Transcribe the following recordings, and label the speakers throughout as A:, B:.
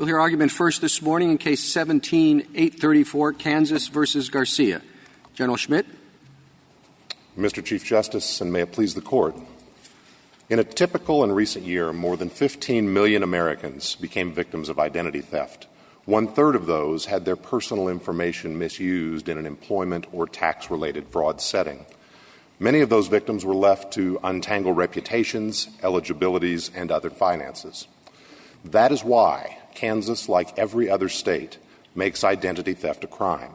A: We'll hear argument first this morning in Case 17-834, Kansas versus Garcia. General Schmidt.
B: Mr. Chief Justice, and may it please the Court, in a typical and recent year, more than 15 million Americans became victims of identity theft. 1/3 of those had their personal information misused in an employment or tax-related fraud setting. Many of those victims were left to untangle reputations, eligibilities, and other finances. That is why Kansas, like every other state, makes identity theft a crime.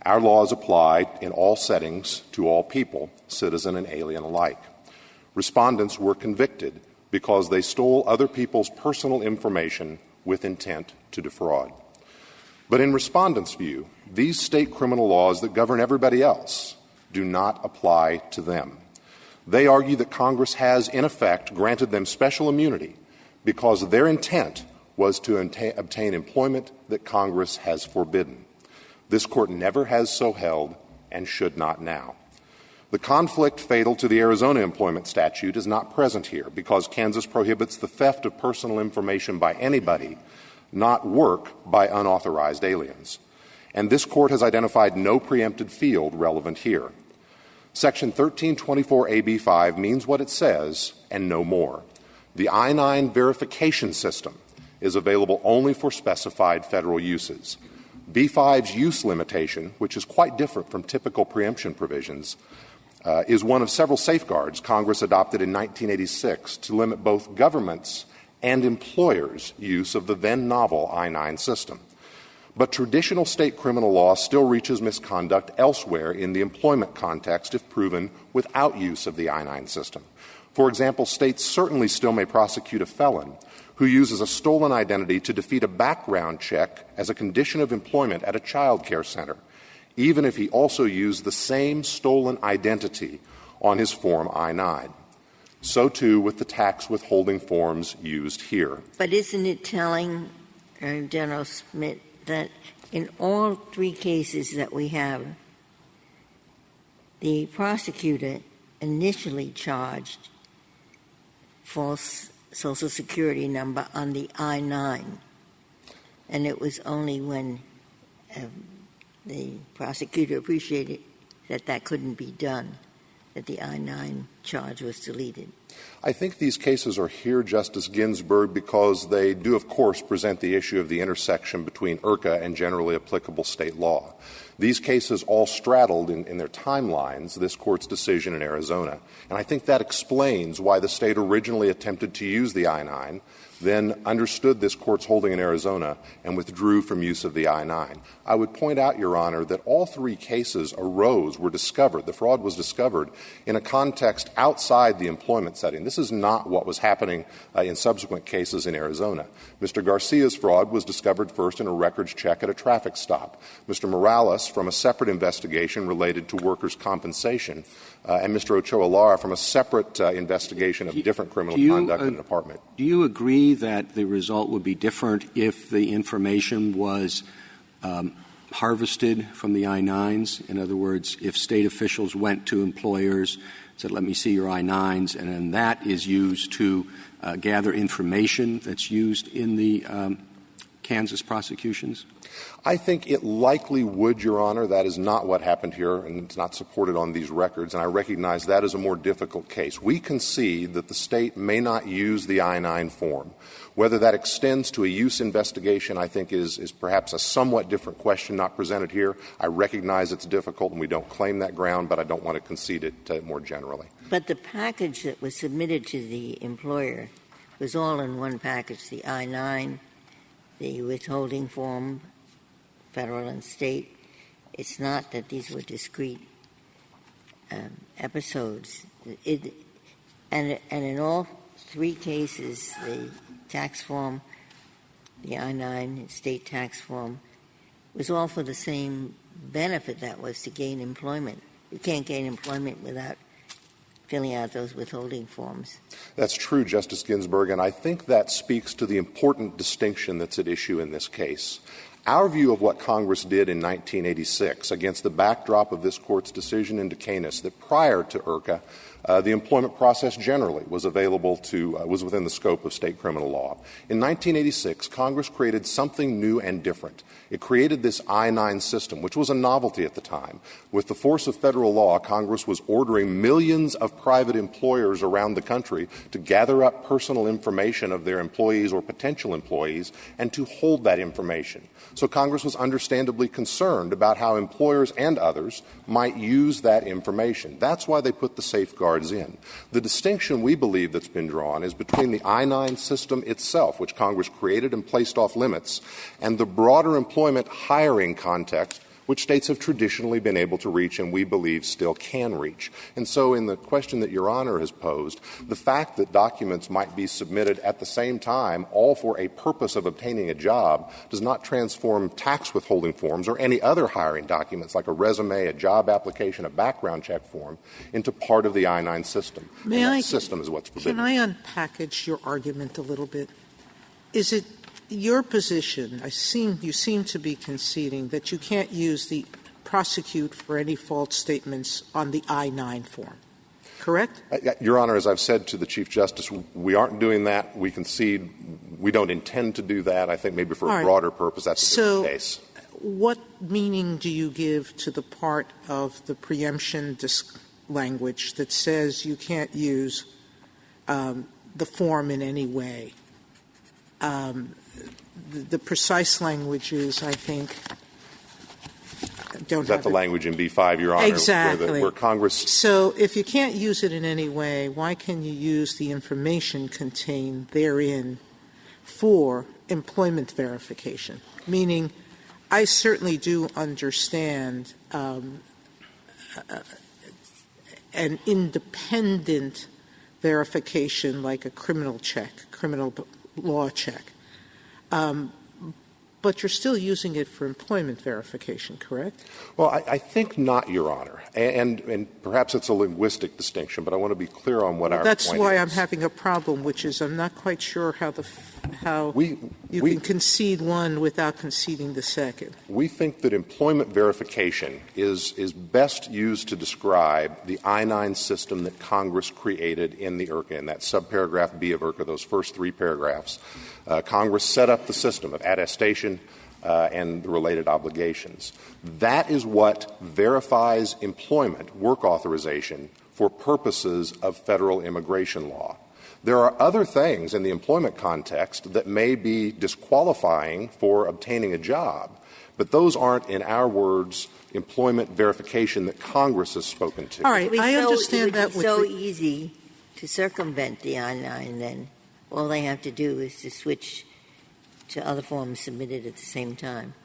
B: Our laws apply in all settings to all people, citizen and alien alike. Respondents were convicted because they stole other people's personal information with intent to defraud. But in respondents' view, these state criminal laws that govern everybody else do not apply to them. They argue that Congress has, in effect, granted them special immunity because their intent was to obtain employment that Congress has forbidden. This Court never has so held and should not now. The conflict fatal to the Arizona employment statute is not present here because Kansas prohibits the theft of personal information by anybody, not work by unauthorized aliens. And this Court has identified no preempted field relevant here. Section 1324AB5 means what it says and no more. The I-9 verification system is available only for specified federal uses. B5's use limitation, which is quite different from typical preemption provisions, is one of several safeguards Congress adopted in 1986 to limit both governments and employers' use of the then novel I-9 system. But traditional state criminal law still reaches misconduct elsewhere in the employment context if proven without use of the I-9 system. For example, states certainly still may prosecute a felon who uses a stolen identity to defeat a background check as a condition of employment at a child care center, even if he also used the same stolen identity on his Form I-9. So, too, with the tax withholding forms used here.
C: But isn't it telling, General Schmidt, that in all three cases that we have, the prosecutor initially charged false Social Security number on the I-9, and it was only when the prosecutor appreciated that that couldn't be done that the I-9 charge was deleted?
B: I think these cases are here, Justice Ginsburg, because they do, of course, present the issue of the intersection between IRCA and generally applicable state law. These cases all straddled in their timelines this Court's decision in Arizona. And I think that explains why the state originally attempted to use the I-9, then understood this Court's holding in Arizona, and withdrew from use of the I-9. I would point out, Your Honor, that all three cases were discovered, the fraud was discovered in a context outside the employment setting. This is not what was happening in subsequent cases in Arizona. Mr. Garcia's fraud was discovered first in a records check at a traffic stop. Mr. Morales from a separate investigation related to workers' compensation, and Mr. Ochoa-Lara from a separate investigation of different criminal conduct in an apartment.
A: Do you agree that the result would be different if the information was harvested from the I-9s? In other words, if state officials went to employers, said, let me see your I-9s, and then that is used to gather information that's used in the Kansas prosecutions?
B: I think it likely would, Your Honor. That is not what happened here, and it's not supported on these records, and I recognize that is a more difficult case. We concede that the state may not use the I-9 form. Whether that extends to a use investigation, I think, is perhaps a somewhat different question not presented here. I recognize it's difficult, and we don't claim that ground, but I don't want to concede it more generally.
C: But the package that was submitted to the employer was all in one package, the I-9, the withholding form, federal and state. It's not that these were discrete episodes. And in all three cases, the tax form, the I-9 state tax form, was all for the same benefit, that was to gain employment. You can't gain employment without filling out those withholding forms.
B: That's true, Justice Ginsburg, and I think that speaks to the important distinction that's at issue in this case. Our view of what Congress did in 1986 against the backdrop of this Court's decision in Duquesne that prior to IRCA, The employment process generally was available was within the scope of state criminal law. In 1986, Congress created something new and different. It created this I-9 system, which was a novelty at the time. With the force of federal law, Congress was ordering millions of private employers around the country to gather up personal information of their employees or potential employees and to hold that information. So Congress was understandably concerned about how employers and others might use that information. That's why they put the safeguards in. The distinction we believe that's been drawn is between the I-9 system itself, which Congress created and placed off limits, and the broader employment hiring context, which states have traditionally been able to reach and we believe still can reach. And so in the question that Your Honor has posed, the fact that documents might be submitted at the same time, all for a purpose of obtaining a job, does not transform tax withholding forms or any other hiring documents like a resume, a job application, a background check form into part of the I-9 system. That system is what's forbidden.
D: Can I unpackage your argument a little bit? Is it your position, you seem to be conceding that you can't use the prosecute for any false statements on the I-9 form, correct?
B: Your Honor, as I've said to the Chief Justice, we aren't doing that. We concede we don't intend to do that. I think maybe for a broader purpose that's a different case.
D: What meaning do you give to the part of the preemption language that says you can't use the form in any way? The precise language is, I think,
B: is that the language in B-5, Your Honor?
D: Exactly.
B: Where Congress.
D: So if you can't use it in any way, why can you use the information contained therein for employment verification? Meaning, I certainly do understand an independent verification like a criminal law check. But you're still using it for employment verification, correct?
B: Well, I think not, Your Honor. And perhaps it's a linguistic distinction, but I want to be clear on what our point is.
D: That's why I'm having a problem, which is I'm not quite sure how you can concede one without conceding the second.
B: We think that employment verification is best used to describe the I-9 system that Congress created in the IRCA, in that subparagraph B of IRCA, those first three paragraphs. Congress set up the system of attestation and the related obligations. That is what verifies employment, work authorization, for purposes of federal immigration law. There are other things in the employment context that may be disqualifying for obtaining a job, but those aren't, in our words, employment verification that Congress has spoken to.
D: All right, I understand that.
C: It would be so easy to circumvent the I-9 then. All they have to do is to switch to other forms submitted at the same time.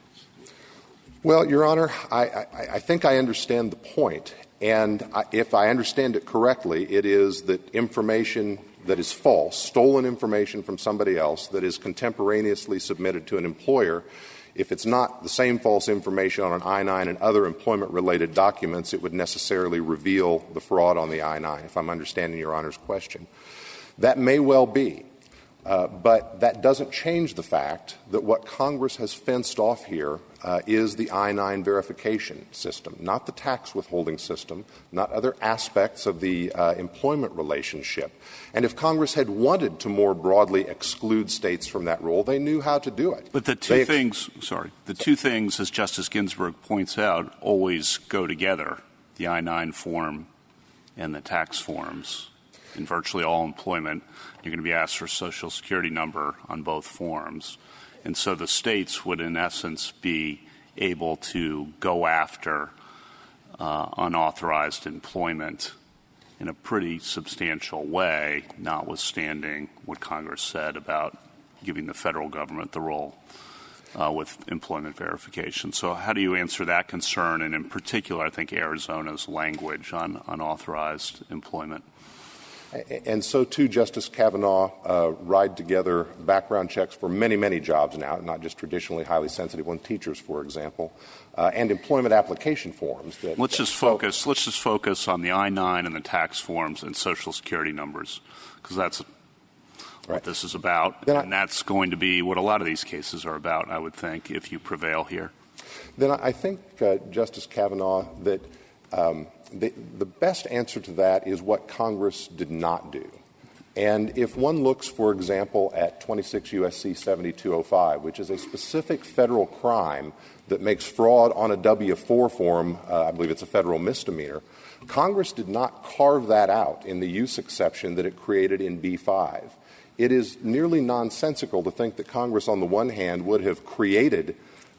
B: Well, Your Honor, I think I understand the point. And if I understand it correctly, it is that information that is false, stolen information from somebody else that is contemporaneously submitted to an employer, if it's not the same false information on an I-9 and other employment-related documents, it would necessarily reveal the fraud on the I-9, if I'm understanding Your Honor's question. That may well be. But that doesn't change the fact that what Congress has fenced off here is the I-9 verification system, not the tax withholding system, not other aspects of the employment relationship. And if Congress had wanted to more broadly exclude states from that rule, they knew how to do it.
E: But the two things, as Justice Ginsburg points out, always go together, the I-9 form and the tax forms. In virtually all employment, you're going to be asked for a Social Security number on both forms. And so the states would, in essence, be able to go after unauthorized employment in a pretty substantial way, notwithstanding what Congress said about giving the federal government the role with employment verification. So how do you answer that concern, and in particular, I think, Arizona's language on unauthorized employment?
B: And so, too, Justice Kavanaugh ride together background checks for many, many jobs now, not just traditionally highly sensitive ones, teachers, for example, and employment application forms.
E: Let's just focus on the I-9 and the tax forms and Social Security numbers, because that's what this is about, and that's going to be what a lot of these cases are about, I would think, if you prevail here.
B: Then I think, Justice Kavanaugh, that The best answer to that is what Congress did not do. And if one looks, for example, at 26 U.S.C. 7205, which is a specific federal crime that makes fraud on a W-4 form, I believe it's a federal misdemeanor, Congress did not carve that out in the use exception that it created in B-5. It is nearly nonsensical to think that Congress, on the one hand, would have created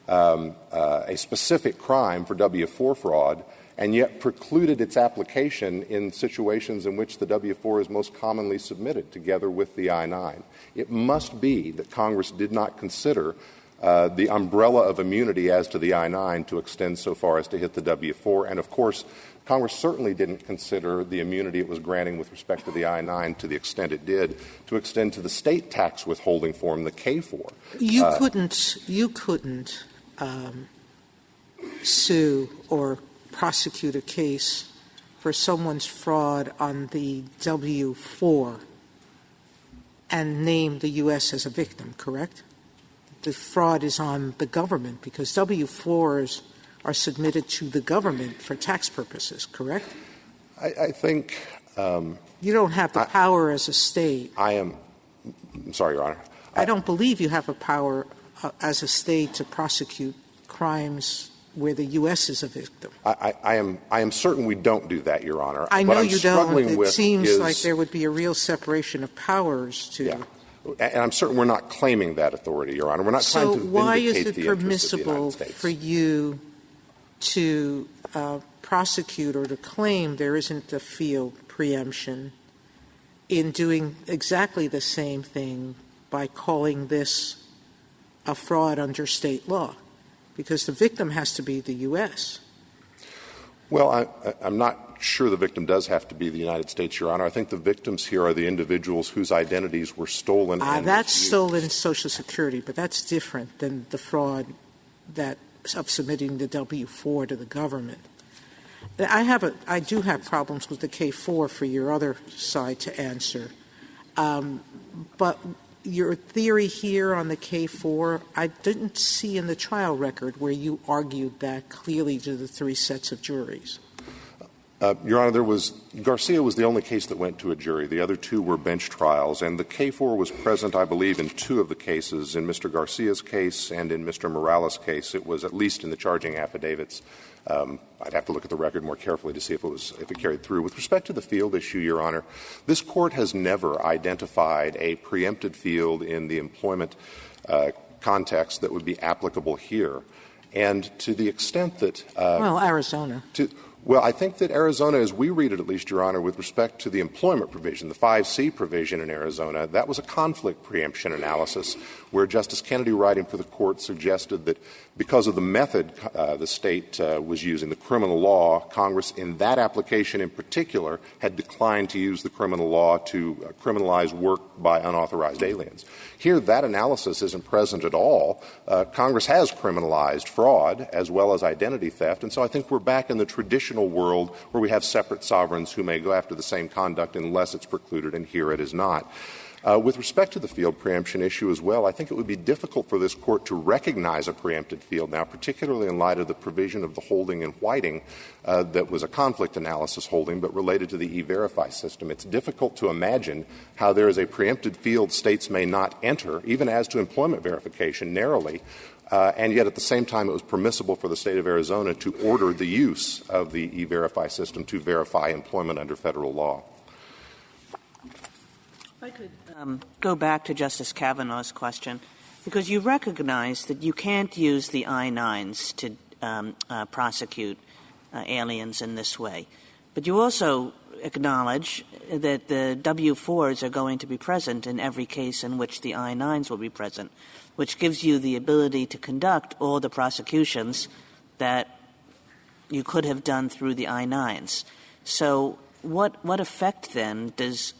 B: a specific crime for W-4 fraud and yet precluded its application in situations in which the W-4 is most commonly submitted together with the I-9. It must be that Congress did not consider the umbrella of immunity as to the I-9 to extend so far as to hit the W-4. And, of course, Congress certainly didn't consider the immunity it was granting with respect to the I-9 to the extent it did to extend to the state tax withholding form, the K-4.
D: You couldn't sue or prosecute a case for someone's fraud on the W-4 and name the U.S. as a victim, correct? The fraud is on the government because W-4s are submitted to the government for tax purposes, correct?
B: I think
D: you don't have the power as a state.
B: I'm sorry, Your Honor.
D: I don't believe you have a power as a state to prosecute crimes where the U.S. is a victim.
B: I am certain we don't do that, Your Honor.
D: I know
B: what I'm
D: you don't.
B: struggling
D: It
B: with
D: seems
B: is,
D: like there would be a real separation of powers to.
B: Yeah. And I'm certain we're not claiming that authority, Your Honor. We're not trying to vindicate
D: why is it
B: the interests of the
D: permissible
B: United States.
D: for you to prosecute or to claim there isn't a field preemption in doing exactly the same thing by calling this a fraud under state law? Because the victim has to be the U.S.
B: Well, I'm not sure the victim does have to be the United States, Your Honor. I think the victims here are the individuals whose identities were stolen.
D: That's stolen Social Security, but that's different than the fraud of submitting the W-4 to the government. I do have problems with the K-4 for your other side to answer. But your theory here on the K-4, I didn't see in the trial record where you argued that clearly to the three sets of juries.
B: Your Honor, Garcia was the only case that went to a jury. The other two were bench trials, and the K-4 was present, I believe, in two of the cases. In Mr. Garcia's case and in Mr. Morales' case, it was at least in the charging affidavits. I'd have to look at the record more carefully to see if it carried through. With respect to the field issue, Your Honor, this Court has never identified a preempted field in the employment context that would be applicable here. And to the extent that
D: Arizona.
B: Well, I think that Arizona, as we read it at least, Your Honor, with respect to the employment provision, the 5C provision in Arizona, that was a conflict preemption analysis where Justice Kennedy, writing for the Court, suggested that because of the method the state was using, the criminal law, Congress in that application in particular had declined to use the criminal law to criminalize work by unauthorized aliens. Here, that analysis isn't present at all. Congress has criminalized fraud as well as identity theft, and so I think we're back in the traditional world where we have separate sovereigns who may go after the same conduct unless it's precluded, and here it is not. With respect to the field preemption issue as well, I think it would be difficult for this Court to recognize a preempted field now, particularly in light of the provision of the holding in Whiting that was a conflict analysis holding but related to the E-Verify system. It's difficult to imagine how there is a preempted field states may not enter, even as to employment verification narrowly, and yet at the same time it was permissible for the state of Arizona to order the use of the E-Verify system to verify employment under federal law.
F: If I could go back to Justice Kavanaugh's question, because you recognize that you can't use the I-9s to prosecute aliens in this way. But you also acknowledge that the W-4s are going to be present in every case in which the I-9s will be present, which gives you the ability to conduct all the prosecutions that you could have done through the I-9s. So what effect, then, does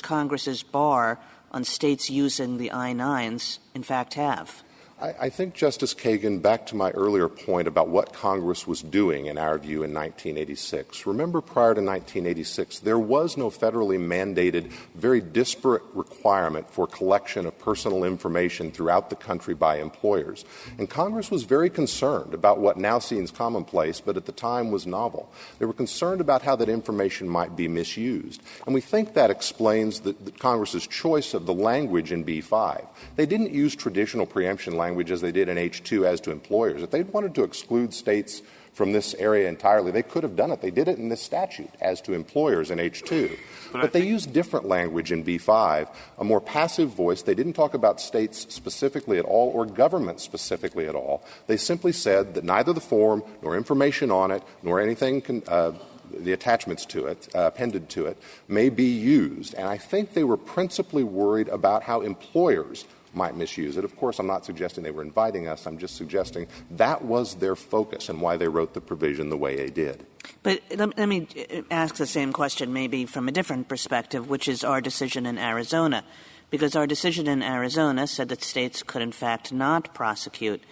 F: Congress's bar on states using the I-9s, in fact, have?
B: I think, Justice Kagan, back to my earlier point about what Congress was doing, in our view, in 1986. Remember, prior to 1986, there was no federally mandated, very disparate requirement for collection of personal information throughout the country by employers. And Congress was very concerned about what now seems commonplace, but at the time was novel. They were concerned about how that information might be misused. And we think that explains the Congress's choice of the language in B-5. They didn't use traditional preemption language as they did in H-2 as to employers. If they'd wanted to exclude states from this area entirely, they could have done it. They did it in this statute as to employers in H-2. But they used different language in B-5, a more passive voice. They didn't talk about states specifically at all or government specifically at all. They simply said that neither the form nor information on it nor anything the attachments to it, appended to it, may be used. And I think they were principally worried about how employers might misuse it. Of course, I'm not suggesting they were inviting us. I'm just suggesting that was their focus and why they wrote the provision the way they did.
F: But let me ask the same question maybe from a different perspective, which is our decision in Arizona. Because our decision in Arizona said that states could, in fact, not prosecute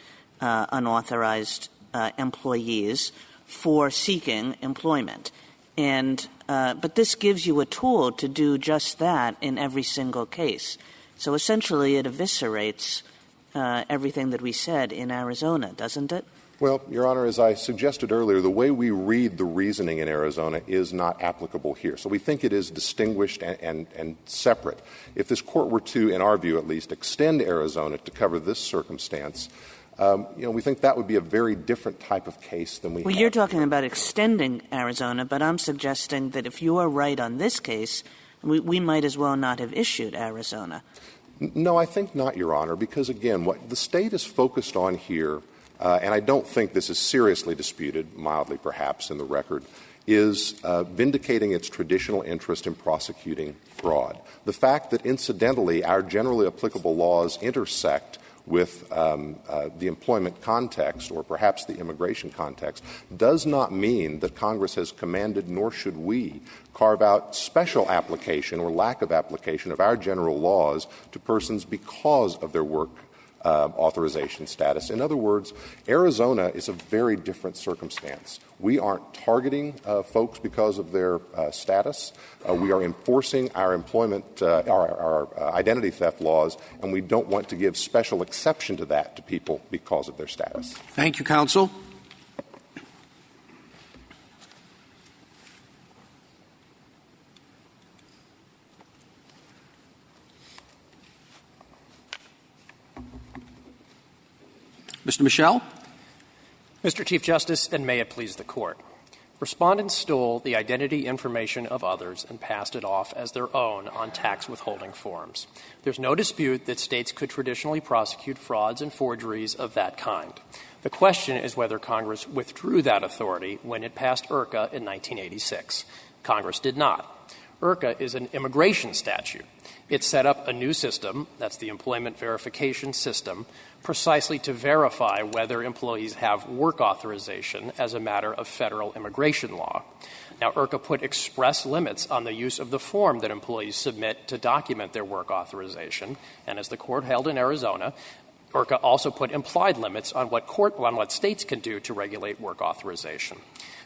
F: unauthorized employees for seeking employment. And but this gives you a tool to do just that in every single case. So essentially it eviscerates everything that we said in Arizona, doesn't it?
B: Well, Your Honor, as I suggested earlier, the way we read the reasoning in Arizona is not applicable here. So we think it is distinguished and separate. If this Court were to, in our view at least, extend Arizona to cover this circumstance, we think that would be a very different type of case than we have.
F: Well, you're talking about extending Arizona, but I'm suggesting that if you are right on this case, we might as well not have issued Arizona.
B: No, I think not, Your Honor, because, again, what the state is focused on here, and I don't think this is seriously disputed, mildly perhaps, in the record, is vindicating its traditional interest in prosecuting fraud. The fact that, incidentally, our generally applicable laws intersect with the employment context or perhaps the immigration context does not mean that Congress has commanded, nor should we, carve out special application or lack of application of our general laws to persons because of their work authorization status. In other words, Arizona is a very different circumstance. We aren't targeting folks because of their status. We are enforcing our employment, our identity theft laws, and we don't want to give special exception to that to people because of their status.
A: Thank you, counsel. Mr. Michel.
G: Mr. Chief Justice, and may it please the Court. Respondents stole the identity information of others and passed it off as their own on tax withholding forms. There's no dispute that states could traditionally prosecute frauds and forgeries of that kind. The question is whether Congress withdrew that authority when it passed IRCA in 1986. Congress did not. IRCA is an immigration statute. It set up a new system, that's the employment verification system, precisely to verify whether employees have work authorization as a matter of federal immigration law. Now, IRCA put express limits on the use of the form that employees submit to document their work authorization, and as the Court held in Arizona, IRCA also put implied limits on what states can do to regulate work authorization.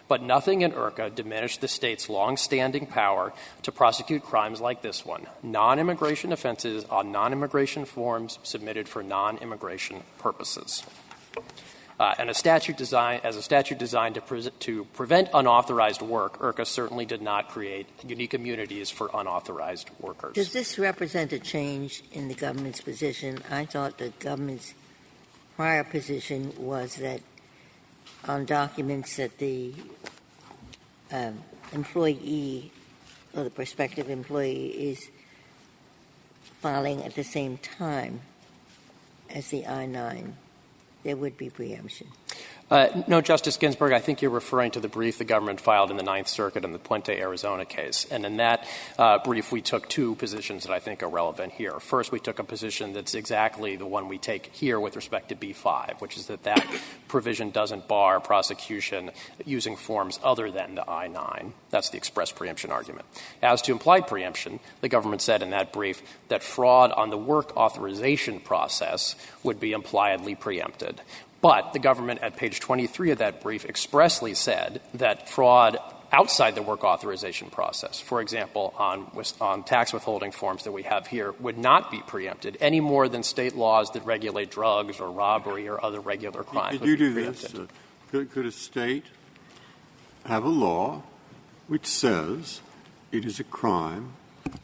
G: But nothing in IRCA diminished the state's long-standing power to prosecute crimes like this one, non-immigration offenses on non-immigration forms submitted for non-immigration purposes. And as a statute designed to prevent unauthorized work, IRCA certainly did not create unique immunities for unauthorized workers.
C: Does this represent a change in the government's position? I thought the government's prior position was that on documents that the employee or the prospective employee is filing at the same time as the I-9, there would be preemption.
G: No, Justice Ginsburg, I think you're referring to the brief the government filed in the Ninth Circuit in the Puente, Arizona case. And in that brief, we took two positions that I think are relevant here. First, we took a position that's exactly the one we take here with respect to B-5, which is that provision doesn't bar prosecution using forms other than the I-9. That's the express preemption argument. As to implied preemption, the government said in that brief that fraud on the work authorization process would be impliedly preempted. But the government at page 23 of that brief expressly said that fraud outside the work authorization process, for example, on tax withholding forms that we have here, would not be preempted any more than state laws that regulate drugs or robbery or other regular crimes.
H: Could you do this? Could a state have a law which says it is a crime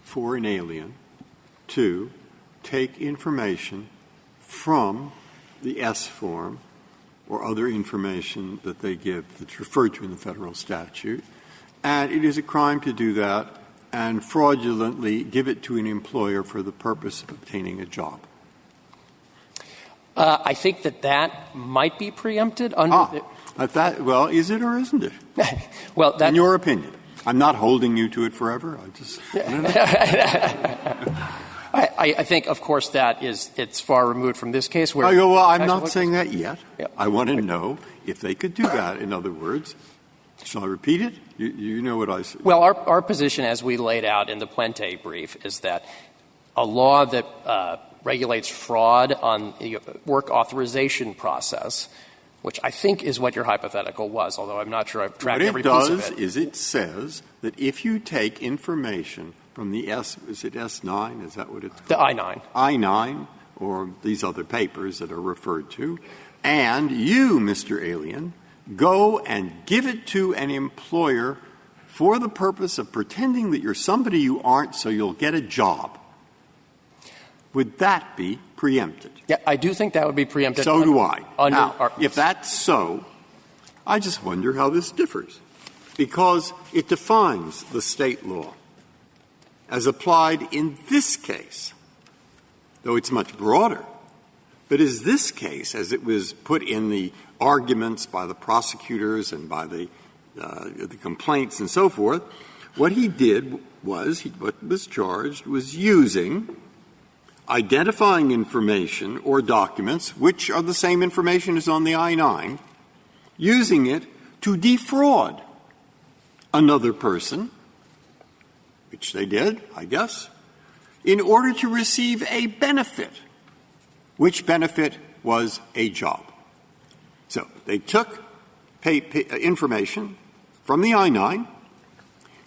H: for an alien to take information from the S form or other information that they give that's referred to in the federal statute, and it is a crime to do that and fraudulently give it to an employer for the purpose of obtaining a job?
G: I think that might be preempted under
H: well, is it or isn't it?
G: Well,
H: in your opinion. I'm not holding you to it forever.
G: I think, of course, it's far removed from this case. Where
H: I'm not saying that yet. Yeah. I want to know if they could do that. In other words, shall I repeat it? You know what I said.
G: Well, our position, as we laid out in the Puente brief, is that a law that regulates fraud on the work authorization process, which I think is what your hypothetical was, although I'm not sure I've tracked every piece of it.
H: What it does is it says that if you take information from the is it S9? Is that what it's called?
G: The I-9.
H: I-9, or these other papers that are referred to, and you, Mr. Alien, go and give it to an employer for the purpose of pretending that you're somebody you aren't so you'll get a job. Would that be preempted?
G: Yeah, I do think that would be preempted.
H: So do I. Now, if that's so, I just wonder how this differs, because it defines the state law as applied in this case, though it's much broader. But is this case, as it was put in the arguments by the prosecutors and by the complaints and so forth, what he did was, what was charged was identifying information or documents, which are the same information as on the I-9, using it to defraud another person, which they did, I guess, in order to receive a benefit, which benefit was a job. So they took information from the I-9,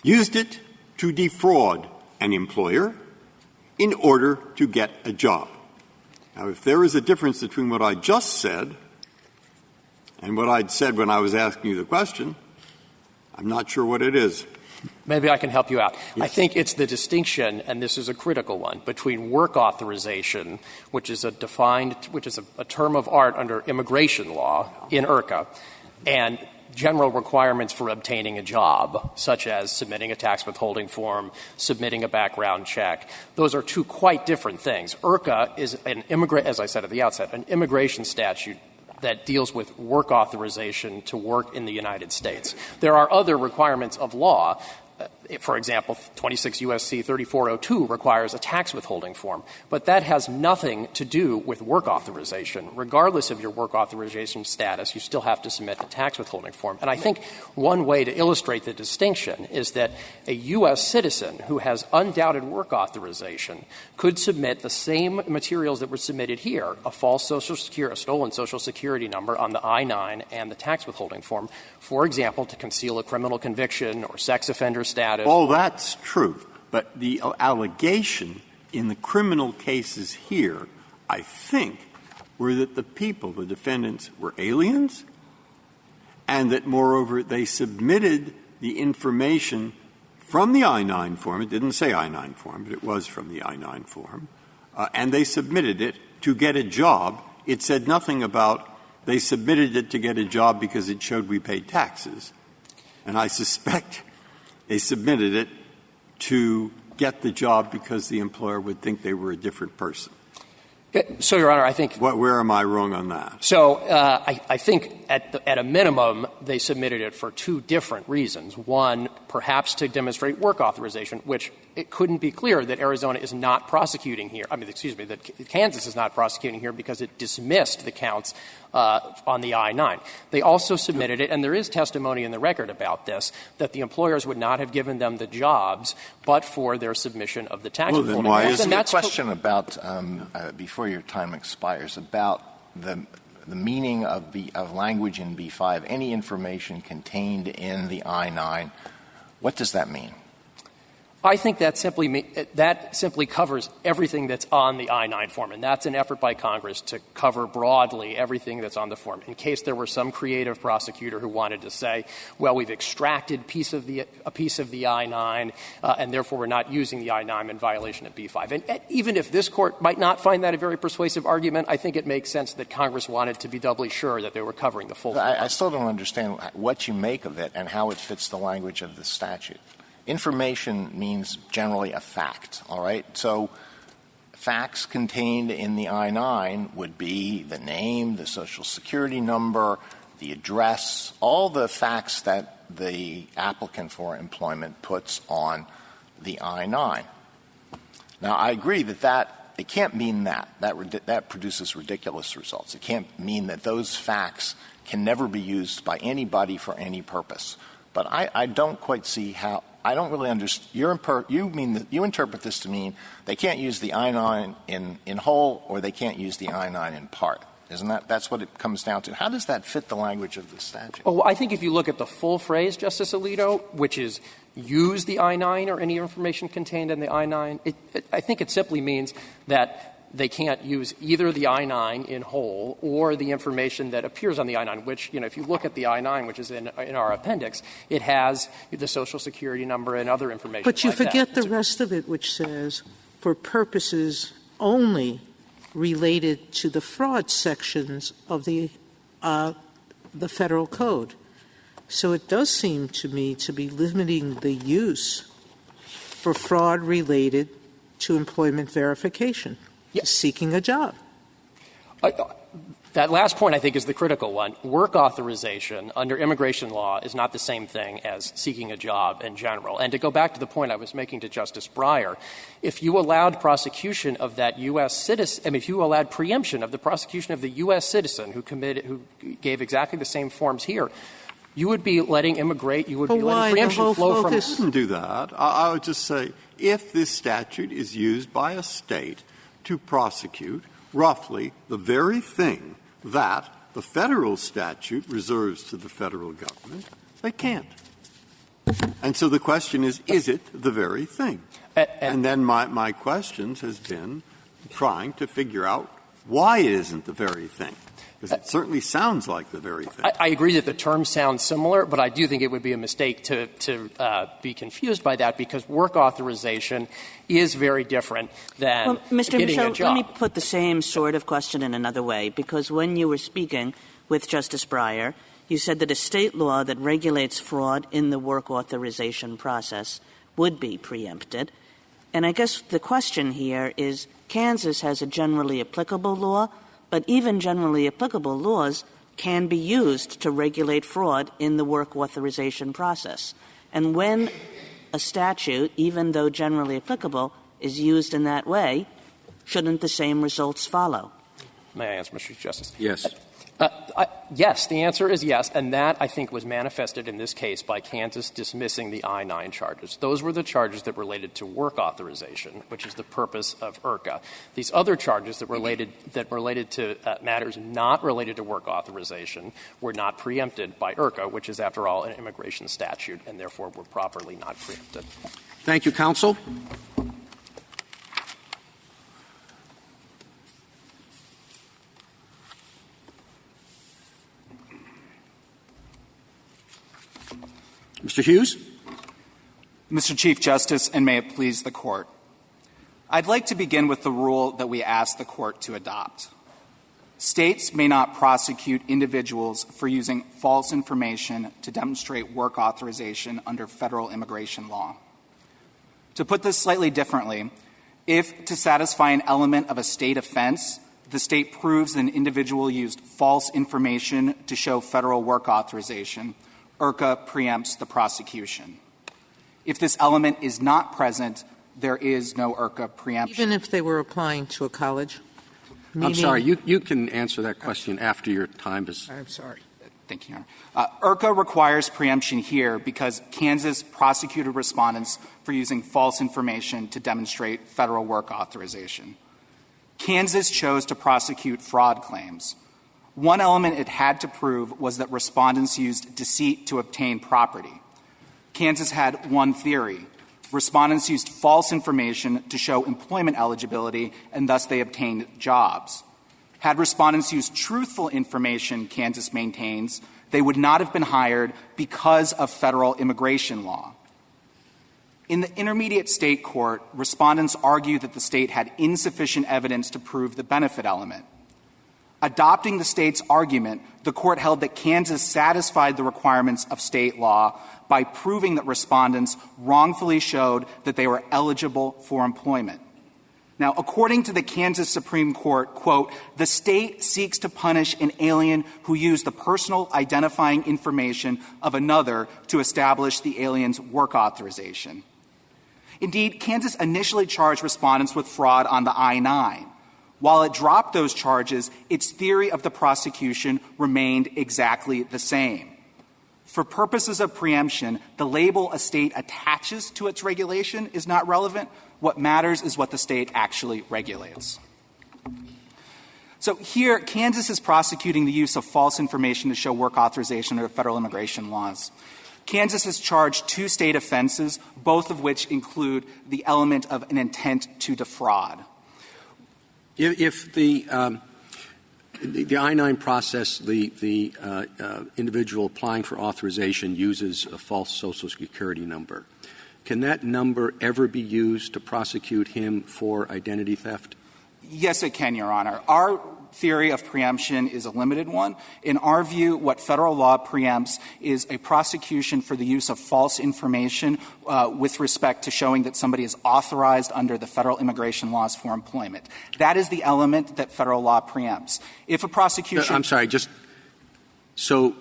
H: used it to defraud an employer in order to get a job. Now, if there is a difference between what I just said and what I'd said when I was asking you the question, I'm not sure what it is.
G: Maybe I can help you out.
H: Yes.
G: I think it's the distinction, and this is a critical one, between work authorization, which is a term of art under immigration law in IRCA, and general requirements for obtaining a job, such as submitting a tax withholding form, submitting a background check. Those are two quite different things. IRCA is as I said at the outset, an immigration statute that deals with work authorization to work in the United States. There are other requirements of law. For example, 26 U.S.C. 3402 requires a tax withholding form. But that has nothing to do with work authorization. Regardless of your work authorization status, you still have to submit a tax withholding form. And I think one way to illustrate the distinction is that a U.S. citizen who has undoubted work authorization could submit the same materials that were submitted here, a stolen Social Security number on the I-9 and the tax withholding form, for example, to conceal a criminal conviction or sex offender status.
H: All that's true, but the allegation in the criminal cases here, I think, were that the defendants, were aliens, and that, moreover, they submitted the information from the I-9 form. It didn't say I-9 form, but it was from the I-9 form. And they submitted it to get a job. It said nothing about they submitted it to get a job because it showed we paid taxes. And I suspect they submitted it to get the job because the employer would think they were a different person.
G: So, Your Honor, I think
H: where am I wrong on that?
G: So I think at a minimum they submitted it for two different reasons. One, perhaps to demonstrate work authorization, which it couldn't be clearer that Arizona is not prosecuting here. That Kansas is not prosecuting here because it dismissed the counts on the I-9. They also submitted it, and there is testimony in the record about this, that the employers would not have given them the jobs but for their submission of the tax
H: Well, then why
I: isn't a question about, before your time expires, about the meaning of language in B-5, any information contained in the I-9, what does that mean?
G: I think that simply covers everything that's on the I-9 form, and that's an effort by Congress to cover broadly everything that's on the form. In case there were some creative prosecutor who wanted to say, well, we've extracted a piece of the I-9, and therefore we're not using the I-9 in violation of B-5. And even if this Court might not find that a very persuasive argument, I think it makes sense that Congress wanted to be doubly sure that they were covering the full form.
I: I still don't understand what you make of it and how it fits the language of the statute. Information means generally a fact, all right? So facts contained in the I-9 would be the name, the Social Security number, the address, all the facts that the applicant for employment puts on the I-9. Now, I agree that it can't mean that produces ridiculous results. It can't mean that those facts can never be used by anybody for any purpose. But I don't quite see how – I don't really understand. You interpret this to mean they can't use the I-9 in whole or they can't use the I-9 in part. Isn't that's what it comes down to? How does that fit the language of the statute?
G: Oh, I think if you look at the full phrase, Justice Alito, which is use the I-9 or any information contained in the I-9, I think it simply means that they can't use either the I-9 in whole or the information that appears on the I-9, which, if you look at the I-9, which is in our appendix, it has the Social Security number and other information.
D: But you
G: like
D: forget
G: that.
D: the rest of it, which says for purposes only related to the fraud sections of the Federal Code. So it does seem to me to be limiting the use for fraud related to employment verification.
G: Yes.
D: Seeking a job.
G: That last point, I think, is the critical one. Work authorization under immigration law is not the same thing as seeking a job in general. And to go back to the point I was making to Justice Breyer, if you allowed prosecution of that U.S. citizen, if you allowed preemption of the prosecution of the U.S. citizen who gave exactly the same forms here, you would be letting letting preemption flow from.
H: I wouldn't do that. I would just say if this statute is used by a state to prosecute roughly the very thing that the Federal statute reserves to the Federal government, they can't. And so the question is it the very thing? And then my questions has been trying to figure out why it isn't the very thing. Because it certainly sounds like the very thing.
G: I agree that the terms sound similar, but I do think it would be a mistake to be confused by that because work authorization is very different than
F: Mr.
G: getting
F: Michel,
G: a job.
F: let me put the same sort of question in another way, because when you were speaking with Justice Breyer, you said that a state law that regulates fraud in the work authorization process would be preempted. And I guess the question here is Kansas has a generally applicable law, but even generally applicable laws can be used to regulate fraud in the work authorization process. And when a statute, even though generally applicable, is used in that way, shouldn't the same results follow?
G: May I answer, Mr. Chief Justice?
A: Yes.
G: Yes, the answer is yes, and that, I think, was manifested in this case by Kansas dismissing the I-9 charges. Those were the charges that related to work authorization, which is the purpose of IRCA. These other charges that related to matters not related to work authorization were not preempted by IRCA, which is, after all, an immigration statute, and therefore were properly not preempted.
A: Thank you, counsel. Mr. Hughes?
J: Mr. Chief Justice, and may it please the Court. I'd like to begin with the rule that we asked the Court to adopt. States may not prosecute individuals for using false information to demonstrate work authorization under federal immigration law. To put this slightly differently, If, to satisfy an element of a state offense, the state proves an individual used false information to show federal work authorization, IRCA preempts the prosecution. If this element is not present, there is no IRCA preemption.
D: Even if they were applying to a college?
A: I'm sorry. You can answer that question after your time is.
D: I'm sorry.
J: Thank you, Your Honor. IRCA requires preemption here because Kansas prosecuted respondents for using false information to demonstrate federal work authorization. Kansas chose to prosecute fraud claims. One element it had to prove was that respondents used deceit to obtain property. Kansas had one theory. Respondents used false information to show employment eligibility, and thus they obtained jobs. Had respondents used truthful information, Kansas maintains, they would not have been hired because of federal immigration law. In the intermediate state court, respondents argued that the state had insufficient evidence to prove the benefit element. Adopting the state's argument, the court held that Kansas satisfied the requirements of state law by proving that respondents wrongfully showed that they were eligible for employment. Now, according to the Kansas Supreme Court, quote, the state seeks to punish an alien who used the personal identifying information of another to establish the alien's work authorization. Indeed, Kansas initially charged respondents with fraud on the I-9. While it dropped those charges, its theory of the prosecution remained exactly the same. For purposes of preemption, the label a state attaches to its regulation is not relevant. What matters is what the state actually regulates. So here, Kansas is prosecuting the use of false information to show work authorization under federal immigration laws. Kansas has charged 2 state offenses, both of which include the element of an intent to defraud.
A: If the I-9 process, the individual applying for authorization uses a false Social Security number, can that number ever be used to prosecute him for identity theft?
J: Yes, it can, Your Honor. Our theory of preemption is a limited one. In our view, what federal law preempts is a prosecution for the use of false information with respect to showing that somebody is authorized under the federal immigration laws for employment. That is the element that federal law preempts. If a prosecution —
A: I'm sorry, so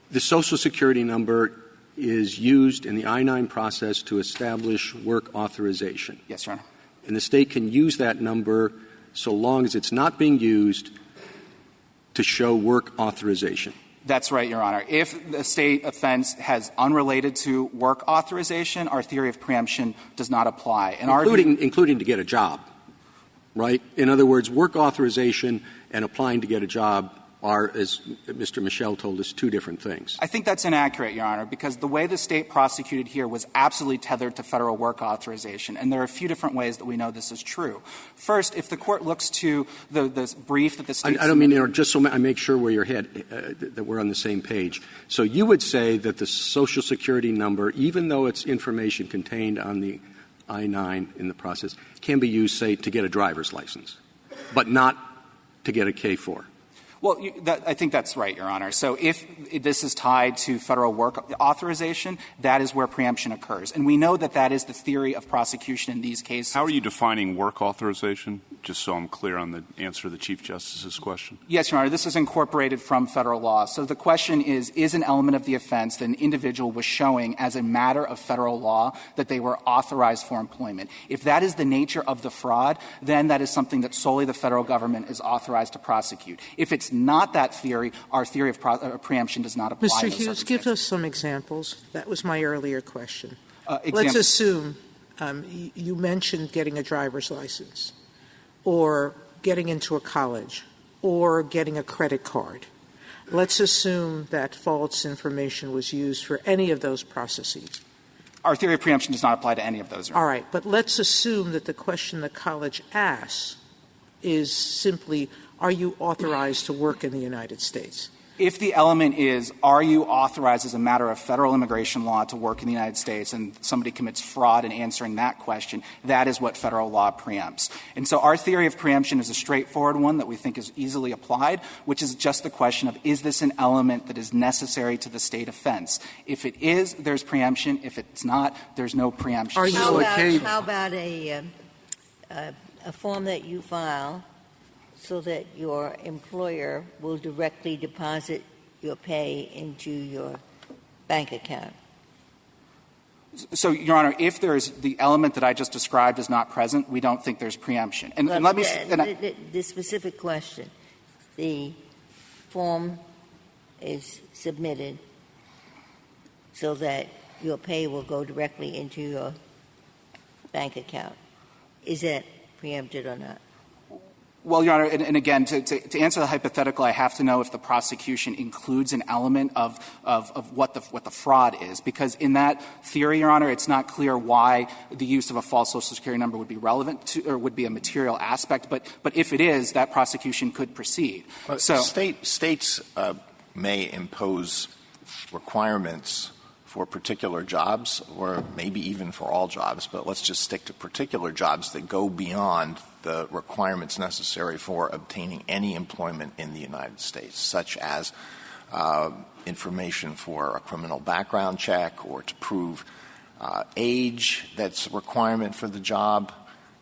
A: the Social Security number is used in the I-9 process to establish work authorization.
J: Yes, Your Honor.
A: And the state can use that number so long as it's not being used to show work authorization.
J: That's right, Your Honor. If the state offense has unrelated to work authorization, our theory of preemption does not apply.
A: Including to get a job, right? In other words, work authorization and applying to get a job are, as Mr. Michel told us, 2 different things.
J: I think that's inaccurate, Your Honor, because the way the state prosecuted here was absolutely tethered to federal work authorization, and there are a few different ways that we know this is true. First, if the court looks to the brief that the state —
A: I don't mean, just so I make sure where you're headed, that we're on the same page. So you would say that the Social Security number, even though it's information contained on the I-9 in the process, can be used, say, to get a driver's license, but not to get a K-4?
J: Well, I think that's right, Your Honor. So if this is tied to federal work authorization, that is where preemption occurs. And we know that that is the theory of prosecution in these cases.
E: How are you defining work authorization, just so I'm clear on the answer to the Chief Justice's question?
J: Yes, Your Honor. This is incorporated from federal law. So the question is an element of the offense that an individual was showing as a matter of federal law that they were authorized for employment? If that is the nature of the fraud, then that is something that solely the federal government is authorized to prosecute. If it's not that theory, our theory of preemption does not apply.
D: Mr. Hughes, give us some examples. That was my earlier question. Let's assume you mentioned getting a driver's license or getting into a college or getting a credit card. Let's assume that false information was used for any of those processes.
J: Our theory of preemption does not apply to any of those.
D: All right. But let's assume that the question the college asks is simply, are you authorized to work in the United States?
J: If the element is, are you authorized as a matter of federal immigration law to work in the United States, and somebody commits fraud in answering that question, that is what federal law preempts. And so our theory of preemption is a straightforward one that we think is easily applied, which is just the question of, is this an element that is necessary to the state offense? If it is, there's preemption. If it's not, there's no preemption.
C: How about a form that you file so that your employer will directly deposit your pay into your bank account.
J: So, Your Honor, if there's the element that I just described is not present, we don't think there's preemption. And let me
C: the specific question. The form is submitted so that your pay will go directly into your bank account. Is that preempted or not?
J: Well, Your Honor, and again, to answer the hypothetical, I have to know if the prosecution includes an element of what the fraud is, because in that theory, Your Honor, it's not clear why the use of a false Social Security number would be relevant to, or would be a material aspect. But if it is, that prosecution could proceed. So
I: states may impose requirements for particular jobs, or maybe even for all jobs, but let's just stick to particular jobs that go beyond the requirements necessary for obtaining any employment in the United States, such as information for a criminal background check or to prove age that's a requirement for the job,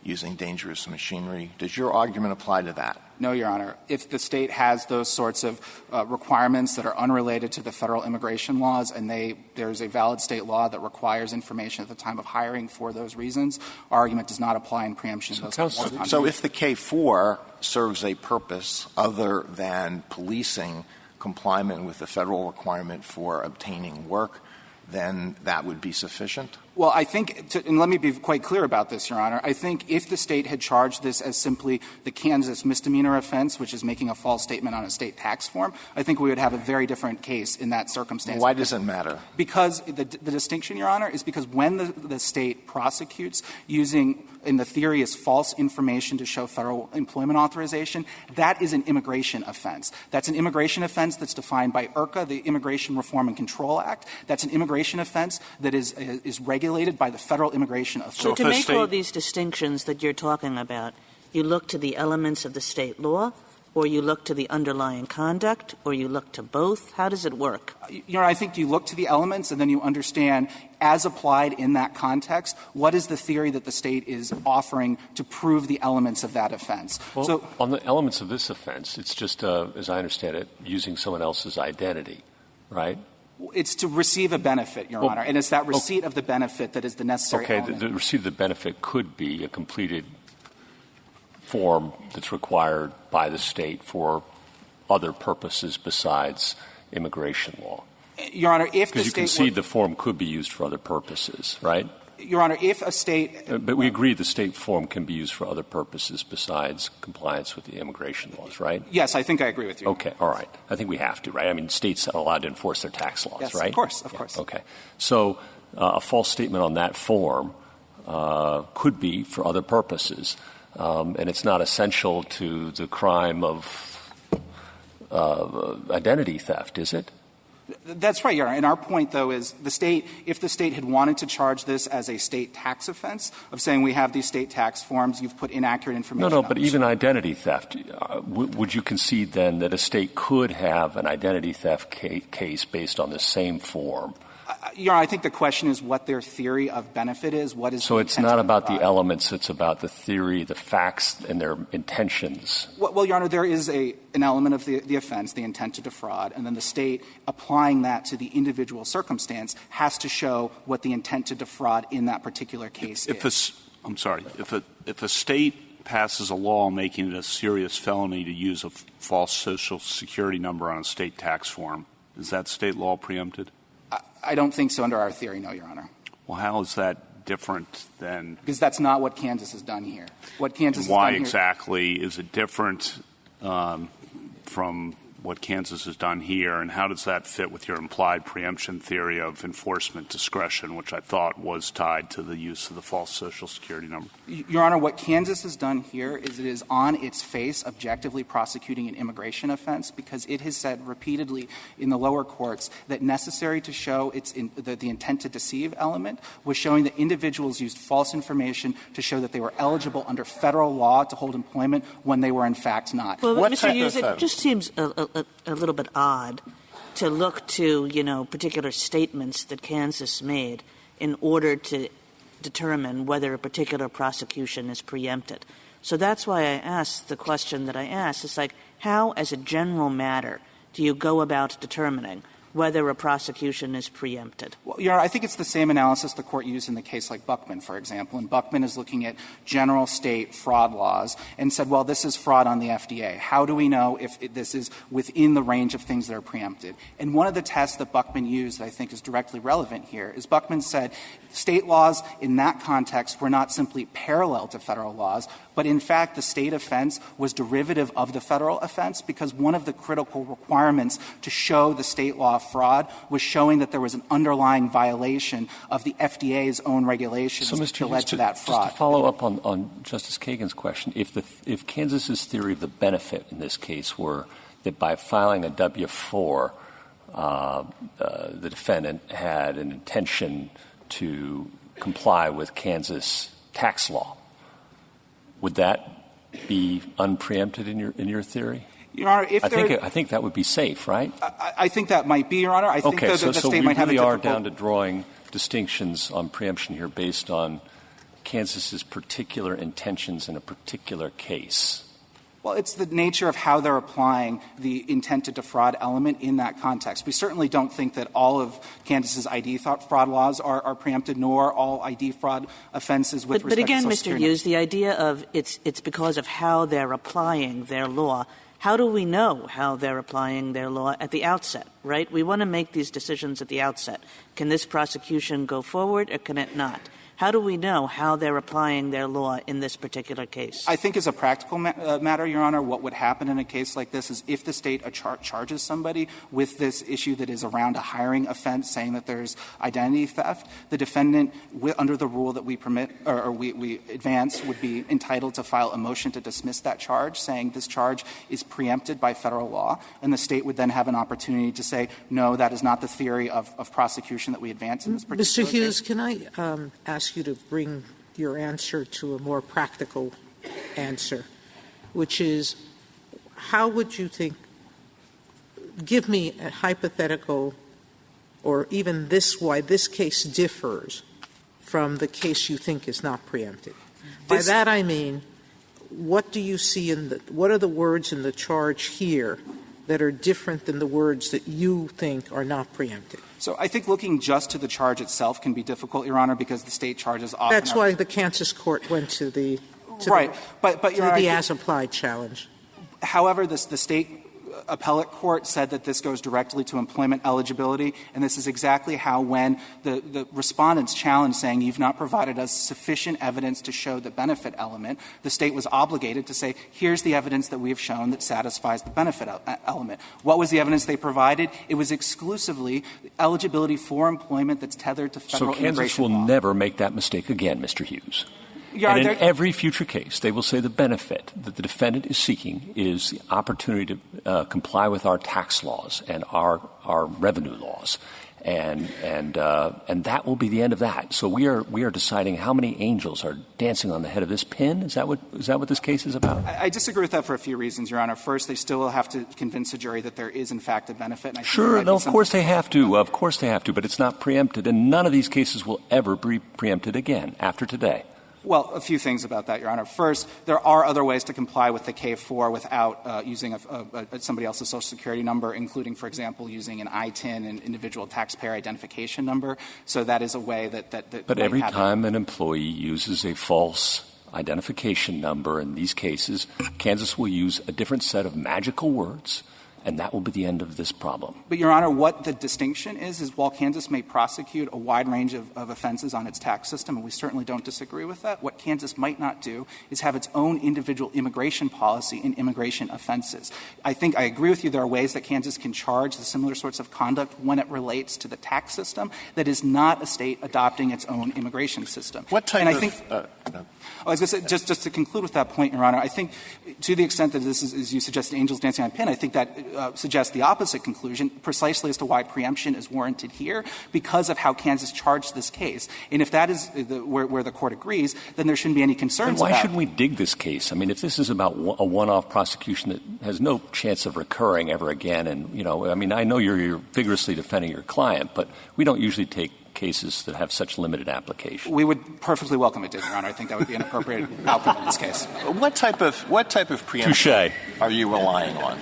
I: using dangerous machinery. Does your argument apply to that?
J: No, Your Honor. If the state has those sorts of requirements that are unrelated to the federal immigration laws and there's a valid state law that requires information at the time of hiring for those reasons, our argument does not apply in preemption.
I: So if the K-4 serves a purpose other than policing compliance with the federal requirement for obtaining work, then that would be sufficient?
J: Well, I think, and let me be quite clear about this, Your Honor, I think if the state had charged this as simply the Kansas misdemeanor offense, which is making a false statement on a state tax form, I think we would have a very different case in that circumstance.
I: Why does it matter?
J: Because the distinction, Your Honor, is because when the state prosecutes using, in the theory, is false information to show federal employment authorization, that is an immigration offense. That's an immigration offense that's defined by IRCA, the Immigration Reform and Control Act. That's an immigration offense that is regulated by the federal immigration authority.
F: So to make all these distinctions that you're talking about, you look to the elements of the state law, or you look to the underlying conduct, or you look to both? How does it work?
J: Your Honor, I think you look to the elements and then you understand, as applied in that context, what is the theory that the state is offering to prove the elements of that offense.
K: Well,
J: so,
K: on the elements of this offense, it's just, as I understand it, using someone else's identity, right?
J: It's to receive a benefit, Your Honor, and it's that receipt of the benefit that is the necessary element.
K: The receipt of the benefit could be a completed form that's required by the state for other purposes besides immigration law.
J: Your Honor, if the state...
K: Because you concede the form could be used for other purposes, right?
J: Your Honor, if a state...
K: But we agree the state form can be used for other purposes besides compliance with the immigration laws, right?
J: Yes, I think I agree with you.
K: Okay, all right. I think we have to, right? I mean, states are allowed to enforce their tax laws,
J: yes,
K: right?
J: Of course, of course.
K: Okay. So a false statement on that form could be for other purposes, and it's not essential to the crime of identity theft, is it?
J: That's right, Your Honor. And our point, though, is the state, if the state had wanted to charge this as a state tax offense, of saying we have these state tax forms, you've put inaccurate information
K: No, but even identity theft, would you concede then that a state could have an identity theft case based on the same form?
J: Your Honor, I think the question is what their theory of benefit is. What is
K: so it's not about the elements, it's about the theory, the facts, and their intentions.
J: Well, Your Honor, there is an element of the offense, the intent to defraud, and then the state applying that to the individual circumstance has to show what the intent to defraud in that particular case is.
E: If a state passes a law making it a serious felony to use a false Social Security number on a state tax form, is that state law preempted?
J: I don't think so under our theory, no, Your Honor.
E: Well, how is that different than...
J: Because that's not what Kansas has done here. What Kansas has done
E: why
J: here...
E: exactly is it different from what Kansas has done here, and how does that fit with your implied preemption theory of enforcement discretion, which I thought was tied to the use of the false Social Security number?
J: Your Honor, what Kansas has done here is it is on its face objectively prosecuting an immigration offense because it has said repeatedly in the lower courts that necessary to show the intent to deceive element was showing that individuals used false information to show that they were eligible under federal law to hold employment when they were in fact not.
F: Well, Mr. Hughes, it just seems a little bit odd to look to, particular statements that Kansas made in order to determine whether a particular prosecution is preempted. So that's why I asked the question that I asked. It's like, how, as a general matter, do you go about determining whether a prosecution is preempted?
J: Well, Your Honor, I think it's the same analysis the Court used in the case like Buckman, for example. And Buckman is looking at general state fraud laws and said, well, this is fraud on the FDA. How do we know if this is within the range of things that are preempted? And one of the tests that Buckman used that I think is directly relevant here is Buckman said state laws in that context were not simply parallel to federal laws, but in fact the state offense was derivative of the federal offense because one of the critical requirements to show the state law fraud was showing that there was an underlying violation of the FDA's own regulations that led to that fraud.
K: Just to follow up on Justice Kagan's question, if Kansas's theory of the benefit in this case were that by filing a W-4, the defendant had an intention to comply with Kansas tax law, would that be unpreempted in your theory?
J: Your Honor,
K: I think that would be safe, right?
J: I think that might be, Your Honor. I think the state might have a difficult.
K: So we really are down to drawing distinctions on preemption here based on Kansas's particular intentions in a particular case.
J: Well, it's the nature of how they're applying the intent to defraud element in that context. We certainly don't think that all of Kansas's ID fraud laws are preempted, nor all ID fraud offenses with respect to Social Security.
F: But again, Mr. Hughes, the idea of it's because of how they're applying their law. How do we know how they're applying their law at the outset, right? We want to make these decisions at the outset. Can this prosecution go forward or can it not? How do we know how they're applying their law in this particular case?
J: I think as a practical matter, Your Honor, what would happen in a case like this is if the state charges somebody with this issue that is around a hiring offense saying that there's identity theft, the defendant, under the rule that we permit or we advance, would be entitled to file a motion to dismiss that charge, saying this charge is preempted by federal law, and the state would then have an opportunity to say, no, that is not the theory of prosecution that we advance in this particular
D: Mr. Hughes,
J: case.
D: can I ask you to bring your answer to a more practical answer, which is how would you think – give me a hypothetical or even why this case differs from the case you think is not preempted. By that I mean, what do you see what are the words in the charge here that are different than the words that you think are not preempted?
J: So I think looking just to the charge itself can be difficult, Your Honor, because the state charges often
D: That's why the Kansas court went to the
J: right. But Your Honor,
D: the as-applied challenge.
J: However, the state appellate court said that this goes directly to employment eligibility, and this is exactly how when the respondents challenged saying you've not provided us sufficient evidence to show the benefit element, the state was obligated to say here's the evidence that we have shown that satisfies the benefit element. What was the evidence they provided? It was exclusively eligibility for employment that's tethered to federal immigration law.
K: So Kansas will never make that mistake again, Mr. Hughes.
J: And
K: in every future case, they will say the benefit that the defendant is seeking is the opportunity to comply with our tax laws and our revenue laws, and that will be the end of that. So we are deciding how many angels are dancing on the head of this pin. Is that what this case is about?
J: I disagree with that for a few reasons, Your Honor. First, they still will have to convince a jury that there is in fact a benefit. And
K: sure, no, of course they have to. Of course they have to, but it's not preempted, and none of these cases will ever be preempted again after today.
J: Well, a few things about that, Your Honor. First, there are other ways to comply with the K-4 without using somebody else's Social Security number, including, for example, using an ITIN, an individual taxpayer identification number. So that is a way that
K: But every time an employee uses a false identification number in these cases, Kansas will use a different set of magical words, and that will be the end of this problem.
J: But, Your Honor, what the distinction is while Kansas may prosecute a wide range of offenses on its tax system, and we certainly don't disagree with that, what Kansas might not do is have its own individual immigration policy in immigration offenses. I think I agree with you there are ways that Kansas can charge the similar sorts of conduct when it relates to the tax system that is not a state adopting its own immigration system.
I: What type
J: and I think, I was going to say, just to conclude with that point, Your Honor, I think to the extent that this is, as you suggested, angels dancing on a pin, I think that suggests the opposite conclusion, precisely as to why preemption is warranted here, because of how Kansas charged this case. And if that is where the Court agrees, then there shouldn't be any concerns
K: about it. Why shouldn't we dig this case? I mean, if this is about a one-off prosecution that has no chance of recurring ever again, and, I mean, I know you're vigorously defending your client, but we don't usually take cases that have such limited application?
J: We would perfectly welcome it, Your Honor. I think that would be an appropriate outcome in this case.
I: What type of preemption are you relying on?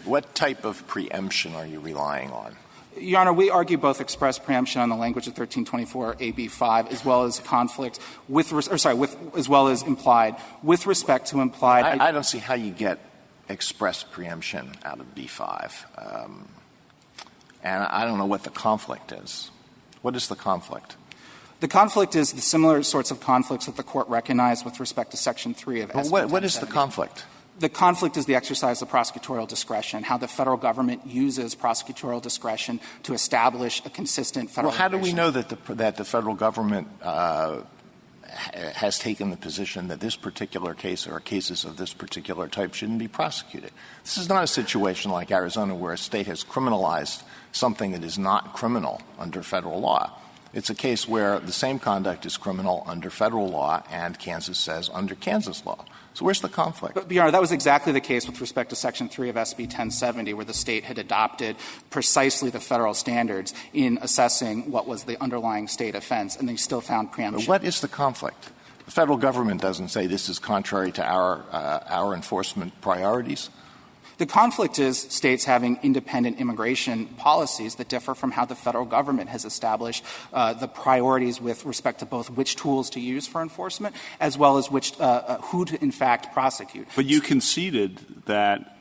I: What type of preemption are you relying on?
J: Your Honor, we argue both express preemption on the language of 1324 AB5 as well as conflict as well as implied. With respect to implied,
I: I don't see how you get express preemption out of B5. And I don't know what the conflict is. What is the conflict?
J: The conflict is the similar sorts of conflicts that the Court recognized with respect to Section 3 of SB 1070.
I: What is the conflict?
J: The conflict is the exercise of prosecutorial discretion, how the federal government uses prosecutorial discretion to establish a consistent federal
I: Well, how do we know that the federal government has taken the position that this particular case or cases of this particular type shouldn't be prosecuted? This is not a situation like Arizona where a state has criminalized something that is not criminal under federal law. It's a case where the same conduct is criminal under federal law and Kansas says under Kansas law. So where's the conflict?
J: But, Your Honor, that was exactly the case with respect to Section 3 of SB 1070, where the state had adopted precisely the federal standards in assessing what was the underlying state offense, and they still found preemption.
I: But what is the conflict? The federal government doesn't say this is contrary to our enforcement priorities.
J: The conflict is states having independent immigration policies that differ from how the federal government has established the priorities with respect to both which tools to use for enforcement as well as which who to in fact prosecute.
E: But you conceded that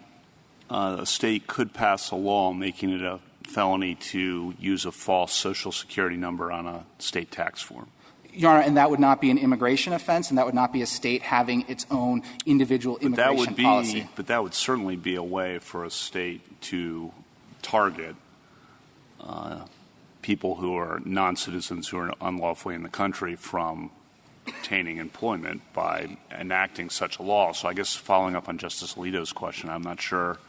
E: a state could pass a law making it a felony to use a false Social Security number on a state tax form.
J: Your Honor, and that would not be an immigration offense, and that would not be a state having its own individual immigration policy.
E: But that would certainly be a way for a state to target people who are non-citizens who are unlawfully in the country from obtaining employment by enacting such a law. So I guess following up on Justice Alito's question, I'm not sure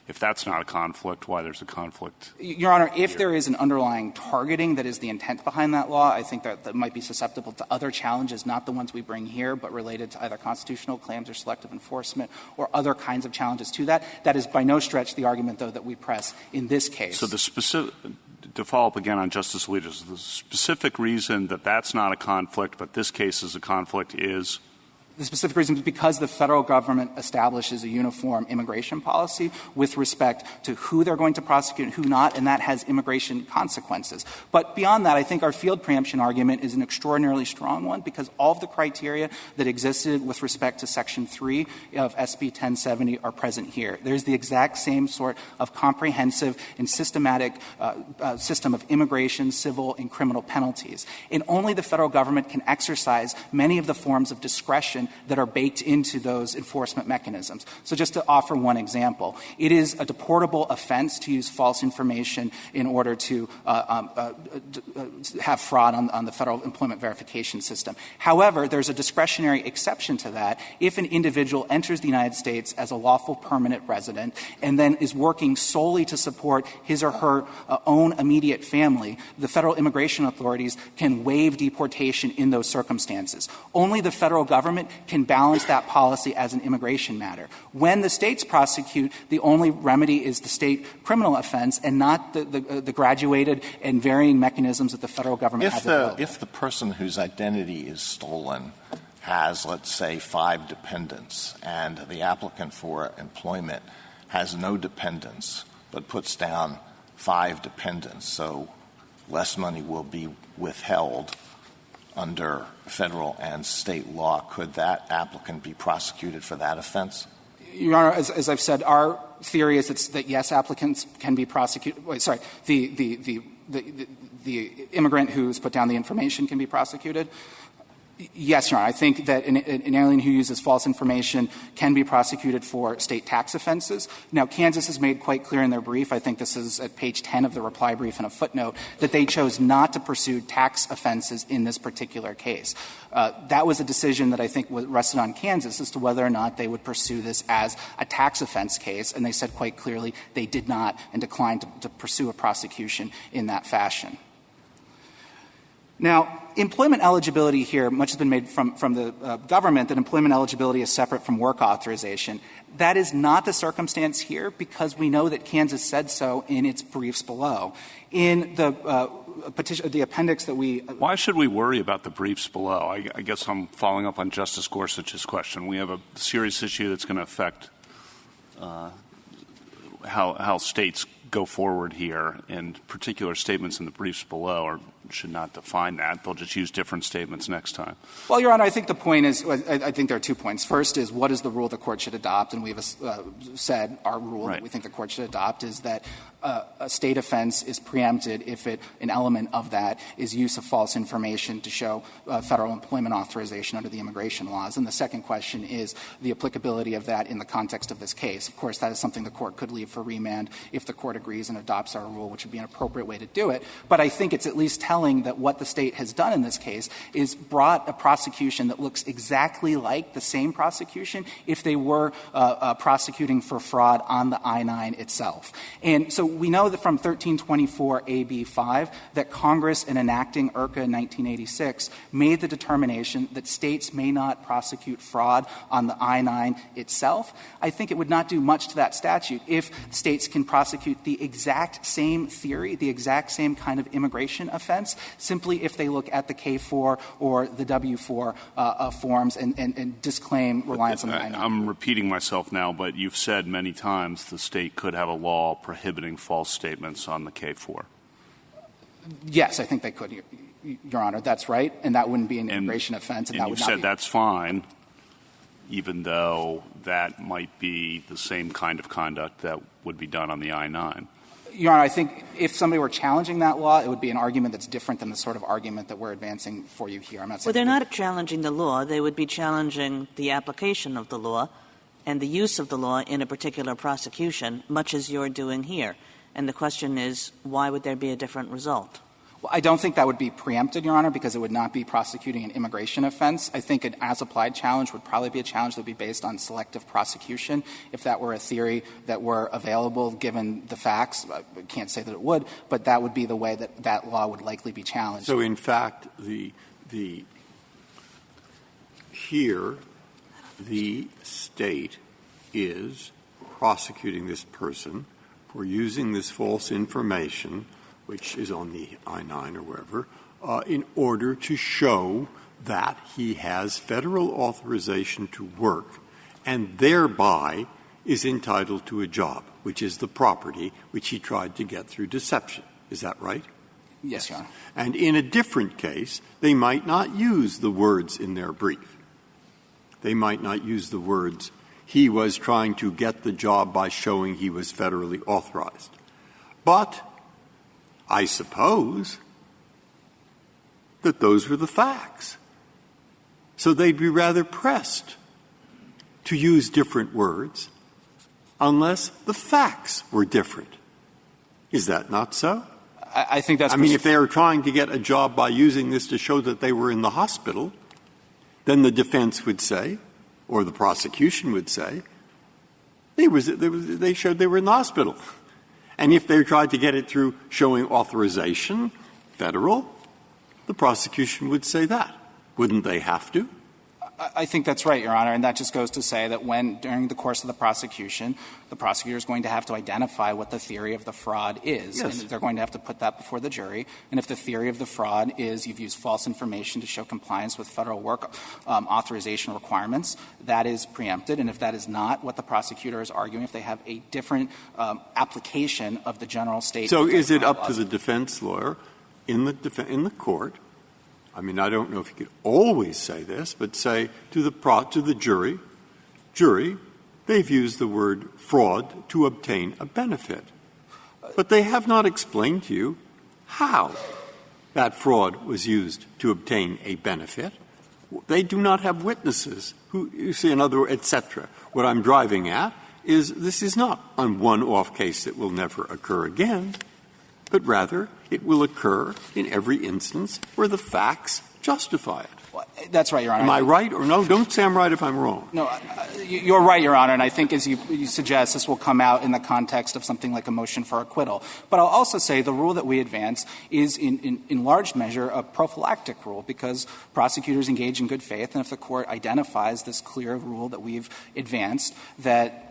E: if that's not a conflict, why there's a conflict.
J: Your Honor, if there is an underlying targeting that is the intent behind that law, I think that might be susceptible to other challenges, not the ones we bring here, but related to either constitutional claims or selective enforcement or other kinds of challenges to that. That is by no stretch the argument, though, that we press in this case.
E: So the specific – to follow up again on Justice Alito's, the specific reason that that's not a conflict but this case is a conflict is –
J: the specific reason is because the federal government establishes a uniform immigration policy with respect to who they're going to prosecute and who not, and that has immigration consequences. But beyond that, I think our field preemption argument is an extraordinarily strong one because all of the criteria that existed with respect to Section 3 of SB 1070 are present here. There's the exact same sort of comprehensive and systematic system of immigration, civil, and criminal penalties. And only the federal government can exercise many of the forms of discretion that are baked into those enforcement mechanisms. So just to offer one example, it is a deportable offense to use false information in order to have fraud on the federal employment verification system. However, there's a discretionary exception to that if an individual enters the United States as a lawful permanent resident and then is working solely to support his or her own immediate family. The federal immigration authorities can waive deportation in those circumstances. Only the federal government can balance that policy as an immigration matter. When the states prosecute, the only remedy is the state criminal offense and not the graduated and varying mechanisms that the federal government has available.
I: If the person whose identity is stolen has, let's say, 5 dependents and the applicant for employment has no dependents but puts down 5 dependents, so less money will be withheld under federal and state law, could that applicant be prosecuted for that offense?
J: Your Honor, as I've said, our theory is that yes, applicants can be prosecuted. The immigrant who's put down the information can be prosecuted. Yes, Your Honor. I think that an alien who uses false information can be prosecuted for state tax offenses. Now, Kansas has made quite clear in their brief, I think this is at page 10 of the reply brief in a footnote, that they chose not to pursue tax offenses in this particular case. That was a decision that I think rested on Kansas as to whether or not they would pursue this as a tax offense case, and they said quite clearly they did not and declined to pursue a prosecution in that fashion. Now, employment eligibility here, much has been made from the government that employment eligibility is separate from work authorization. That is not the circumstance here because we know that Kansas said so in its briefs below. In the the appendix that we
E: Why should we worry about the briefs below? I guess I'm following up on Justice Gorsuch's question. We have a serious issue that's going to affect how states go forward here, and particular statements in the briefs below should not define that. They'll just use different statements next time.
J: Well, Your Honor, I think the point is, I think there are 2 points. First is, what is the rule the court should adopt? And we have said our rule that we think the court should adopt is that a state offense is preempted if an element of that is use of false information to show federal employment authorization under the immigration laws. And the second question is the applicability of that in the context of this case. Of course, that is something the court could leave for remand if the court agrees and adopts our rule, which would be an appropriate way to do it. But I think it's at least telling that what the state has done in this case is brought a prosecution that looks exactly like the same prosecution if they were prosecuting for fraud on the I-9 itself. And so we know that from 1324 AB 5 that Congress, in enacting IRCA in 1986, made the determination that states may not prosecute fraud on the I-9 itself. I think it would not do much to that statute if states can prosecute the exact same theory, the exact same kind of immigration offense, simply if they look at the K-4 or the W-4 forms and disclaim reliance on the I-9.
E: I'm repeating myself now, but you've said many times the state could have a law prohibiting false statements on the K-4.
J: Yes, I think they could, Your Honor. That's right, and that wouldn't be an immigration offense. And that would not be.
E: You said that's fine, even though that might be the same kind of conduct that would be done on the I-9.
J: Your Honor, I think if somebody were challenging that law, it would be an argument that's different than the sort of argument that we're advancing for you here. I'm not saying
F: Well, they're not challenging the law. They would be challenging the application of the law and the use of the law in a particular prosecution, much as you're doing here. And the question is, why would there be a different result?
J: Well, I don't think that would be preempted, Your Honor, because it would not be prosecuting an immigration offense. I think an as-applied challenge would probably be a challenge that would be based on selective prosecution. If that were a theory that were available given the facts, I can't say that it would, but that would be the way that that law would likely be challenged.
H: So, in fact, here the state is prosecuting this person for using this false information, which is on the I-9 or wherever, in order to show that he has federal authorization to work and thereby is entitled to a job, which is the property which he tried to get through deception. Is that right?
J: Yes, Your Honor.
H: And in a different case, they might not use the words in their brief. They might not use the words, he was trying to get the job by showing he was federally authorized. But I suppose that those were the facts. So they'd be rather pressed to use different words unless the facts were different. Is that not so?
J: I think that's...
H: I mean, if they were trying to get a job by using this to show that they were in the hospital, then the defense would say, or the prosecution would say, they showed they were in the hospital. And if they tried to get it through showing authorization, federal, the prosecution would say that. Wouldn't they have to?
J: I think that's right, Your Honor, and that just goes to say that when, during the course of the prosecution, the prosecutor is going to have to identify what the theory of the fraud is.
H: Yes.
J: And they're going to have to put that before the jury. And if the theory of the fraud is you've used false information to show compliance with federal work authorization requirements, that is preempted. And if that is not what the prosecutor is arguing, if they have a different application of the general state...
H: So is it up to the defense lawyer in the court? I mean, I don't know if you could always say this, but say to the jury, they've used the word fraud to obtain a benefit. But they have not explained to you how that fraud was used to obtain a benefit. They do not have witnesses who, you see, another, et cetera. What I'm driving at is this is not a one-off case that will never occur again, but rather it will occur in every instance where the facts justify it.
J: Well, that's right, Your Honor.
H: Am I right or no? Don't say I'm right if I'm wrong.
J: No, you're right, Your Honor, and I think as you suggest, this will come out in the context of something like a motion for acquittal. But I'll also say the rule that we advance is in large measure a prophylactic rule because prosecutors engage in good faith, and if the court identifies this clear rule that we've advanced, that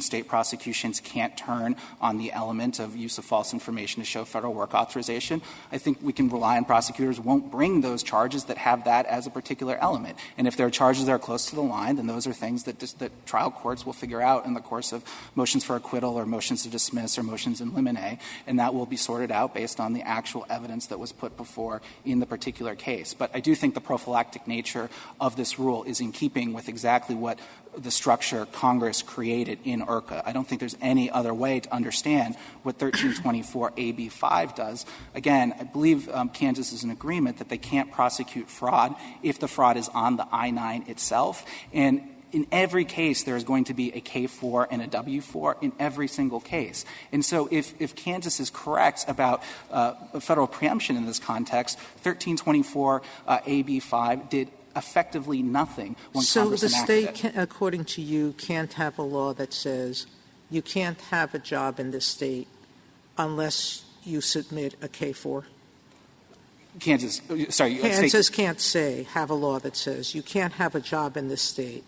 J: state prosecutions can't turn on the element of use of false information to show federal work authorization. I think we can rely on prosecutors won't bring those charges that have that as a particular element. And if there are charges that are close to the line, then those are things that trial courts will figure out in the course of motions for acquittal or motions to dismiss or motions in limine, and that will be sorted out based on the actual evidence that was put before in the particular case. But I do think the prophylactic nature of this rule is in keeping with exactly what the structure Congress created in IRCA. I don't think there's any other way to understand what 1324 AB 5 does. Again, I believe Kansas is in agreement that they can't prosecute fraud if the fraud is on the I-9 itself. And in every case, there is going to be a K-4 and a W-4 in every single case. And so if Kansas is correct about federal preemption in this context, 1324 AB 5 did effectively nothing when Congress enacted it.
D: So the state, according to you, can't have a law that says you can't have a job in this state unless you submit a K-4?
J: Kansas
D: can't have a law that says you can't have a job in this state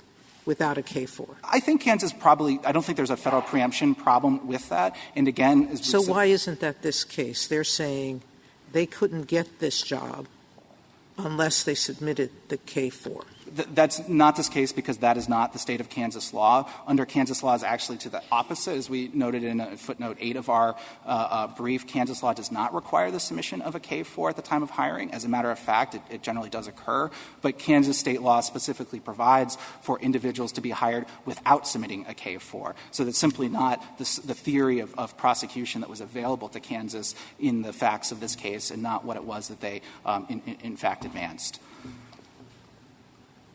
D: without a K-4.
J: I think Kansas I don't think there's a federal preemption problem with that. And again,
D: so why isn't that this case? They're saying they couldn't get this job unless they submitted the K-4.
J: That's not this case because that is not the state of Kansas law. Under Kansas law is actually to the opposite. As we noted in footnote 8 of our brief, Kansas law does not require the submission of a K-4 at the time of hiring. As a matter of fact, it generally does occur. But Kansas state law specifically provides for individuals to be hired without submitting a K-4. So that's simply not the theory of prosecution that was available to Kansas in the facts of this case and not what it was that they in fact advanced.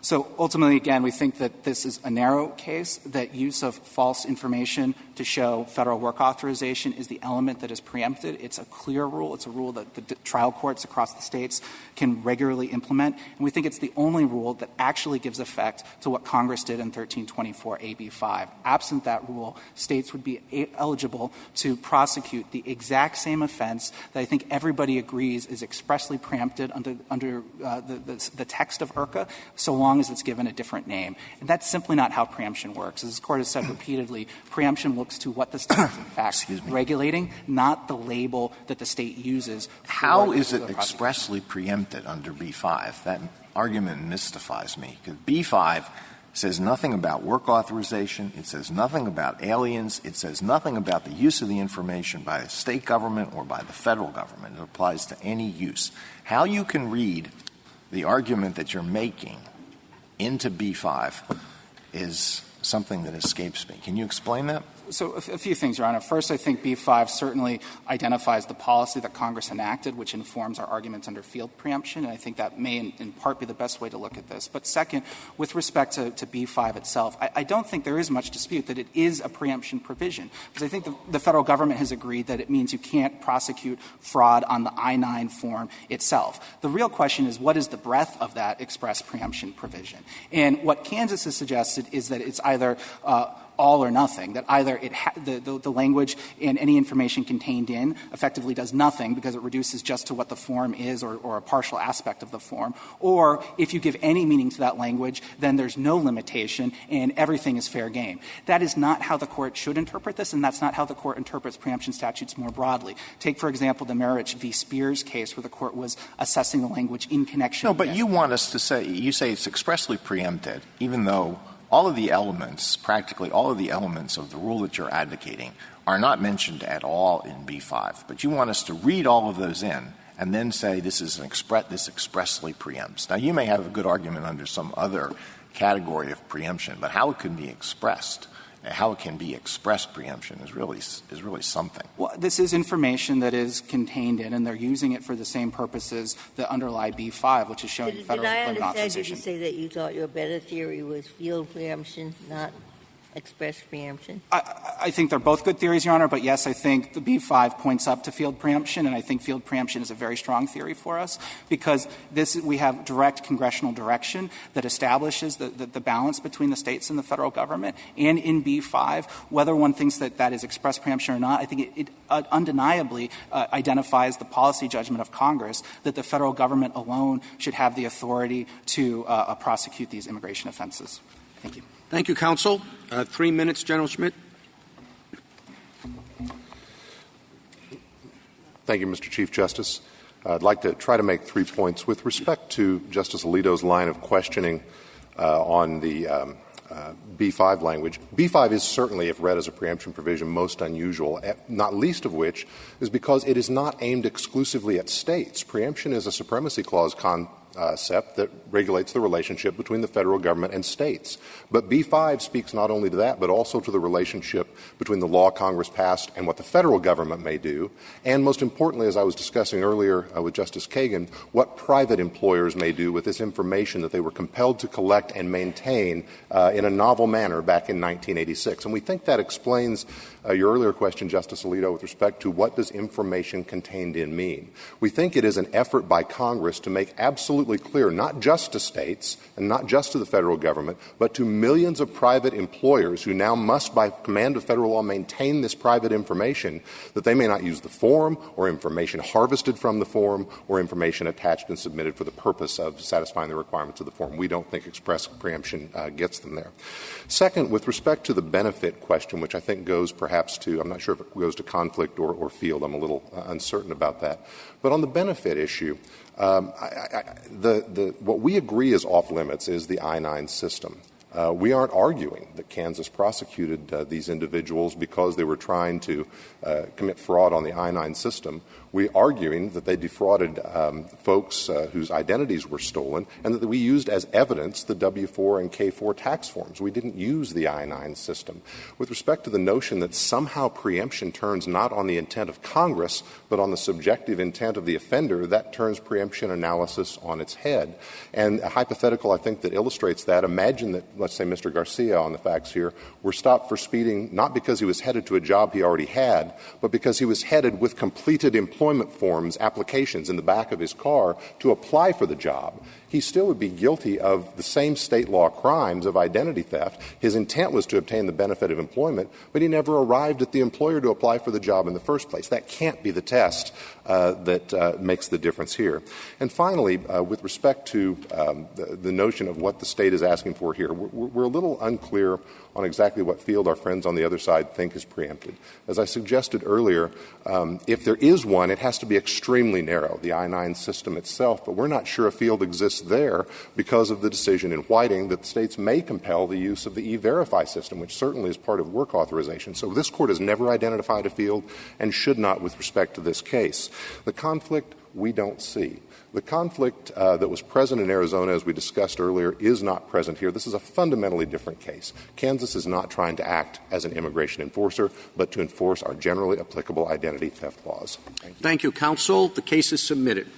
J: So ultimately, again, we think that this is a narrow case, that use of false information to show federal work authorization is the element that is preempted. It's a clear rule. It's a rule that the trial courts across the states can regularly implement. And we think it's the only rule that actually gives effect to what Congress did in 1324 AB 5. Absent that rule, states would be eligible to prosecute the exact same offense that I think everybody agrees is expressly preempted under the text of IRCA, so long as it's given a different name. And that's simply not how preemption works. As this Court has said repeatedly, preemption looks to what the state is in fact regulating, not the label that the state uses.
I: How is it expressly preempted under B-5? That argument mystifies me, because B-5 says nothing about work authorization. It says nothing about aliens. It says nothing about the use of the information by the state government or by the federal government. It applies to any use. How you can read the argument that you're making into B-5 is something that escapes me. Can you explain that?
J: So a few things, Your Honor. First, I think B-5 certainly identifies the policy that Congress enacted, which informs our arguments under field preemption, and I think that may in part be the best way to look at this. But second, with respect to B-5 itself, I don't think there is much dispute that it is a preemption provision, because I think the federal government has agreed that it means you can't prosecute fraud on the I-9 form itself. The real question is, what is the breadth of that express preemption provision? And what Kansas has suggested is that it's either all or nothing, that either the language and any information contained in effectively does nothing because it reduces just to what the form is or a partial aspect of the form, or if you give any meaning to that language, then there's no limitation and everything is fair game. That is not how the Court should interpret this, and that's not how the Court interprets preemption statutes more broadly. Take, for example, the Merritt v. Spears case where the Court was assessing the language in connection
I: with but you want us to say, you say it's expressly preempted, even though all of the elements, practically all of the elements of the rule that you're advocating are not mentioned at all in B-5. But you want us to read all of those in and then say this is this expressly preempts. Now, you may have a good argument under some other category of preemption, but how it can be expressed, how it can be expressed preemption is really something.
J: Well, this is information that is contained in, and they're using it for the same purposes that underlie B-5, which is showing federal employment authorization.
C: Did you say that you thought your better theory was field preemption, not express preemption?
J: I think they're both good theories, Your Honor, but yes, I think the B-5 points up to field preemption, and I think field preemption is a very strong theory for us because we have direct congressional direction that establishes the balance between the states and the federal government. And in B-5, whether one thinks that is express preemption or not, I think it undeniably identifies the policy judgment of Congress that the federal government alone should have the authority to prosecute these immigration offenses. Thank you.
A: Thank you, counsel. 3 minutes, General Schmidt.
B: Thank you, Mr. Chief Justice. I'd like to try to make 3 points with respect to Justice Alito's line of questioning on the B5 language. B5 is certainly, if read as a preemption provision, most unusual, not least of which is because it is not aimed exclusively at states. Preemption is a supremacy clause concept that regulates the relationship between the federal government and states. But B5 speaks not only to that, but also to the relationship between the law Congress passed and what the federal government may do, and most importantly, as I was discussing earlier with Justice Kagan, what private employers may do with this information that they were compelled to collect and maintain in a novel manner back in 1986. And we think that explains your earlier question, Justice Alito, with respect to what does information contained in mean. We think it is an effort by Congress to make absolutely clear, not just to states and not just to the federal government, but to millions of private employers who now must, by command of federal law, maintain this private information, that they may not use the form or information harvested from the form or information attached and submitted for the purpose of satisfying the requirements of the form. We don't think express preemption gets them there. Second, with respect to the benefit question, which I think goes perhaps to, I'm not sure if it goes to conflict or field. I'm a little uncertain about that. But on the benefit issue, what we agree is off limits is the I-9 system. We aren't arguing that Kansas prosecuted these individuals because they were trying to commit fraud on the I-9 system. We're arguing that they defrauded folks whose identities were stolen and that we used as evidence the W-4 and K-4 tax forms. We didn't use the I-9 system. With respect to the notion that somehow preemption turns not on the intent of Congress but on the subjective intent of the offender, that turns preemption analysis on its head. And a hypothetical, I think, that illustrates that, imagine that, let's say Mr. Garcia on the facts here, were stopped for speeding not because he was headed to a job he already had, but because he was headed with completed employment forms, applications in the back of his car to apply for the job. He still would be guilty of the same state law crimes of identity theft. His intent was to obtain the benefit of employment, but he never arrived at the employer to apply for the job in the first place. That can't be the test that makes the difference here. And finally, with respect to the notion of what the state is asking for here, we're a little unclear on exactly what field our friends on the other side think is preempted. As I suggested earlier, if there is one, it has to be extremely narrow, the I-9 system itself, but we're not sure a field exists there because of the decision in Whiting that the states may compel the use of the E-Verify system, which certainly is part of work authorization. So this Court has never identified a field and should not with respect to this case. The conflict we don't see. The conflict that was present in Arizona, as we discussed earlier, is not present here. This is a fundamentally different case. Kansas is not trying to act as an immigration enforcer, but to enforce our generally applicable identity theft laws.
A: Thank you, counsel. The case is submitted.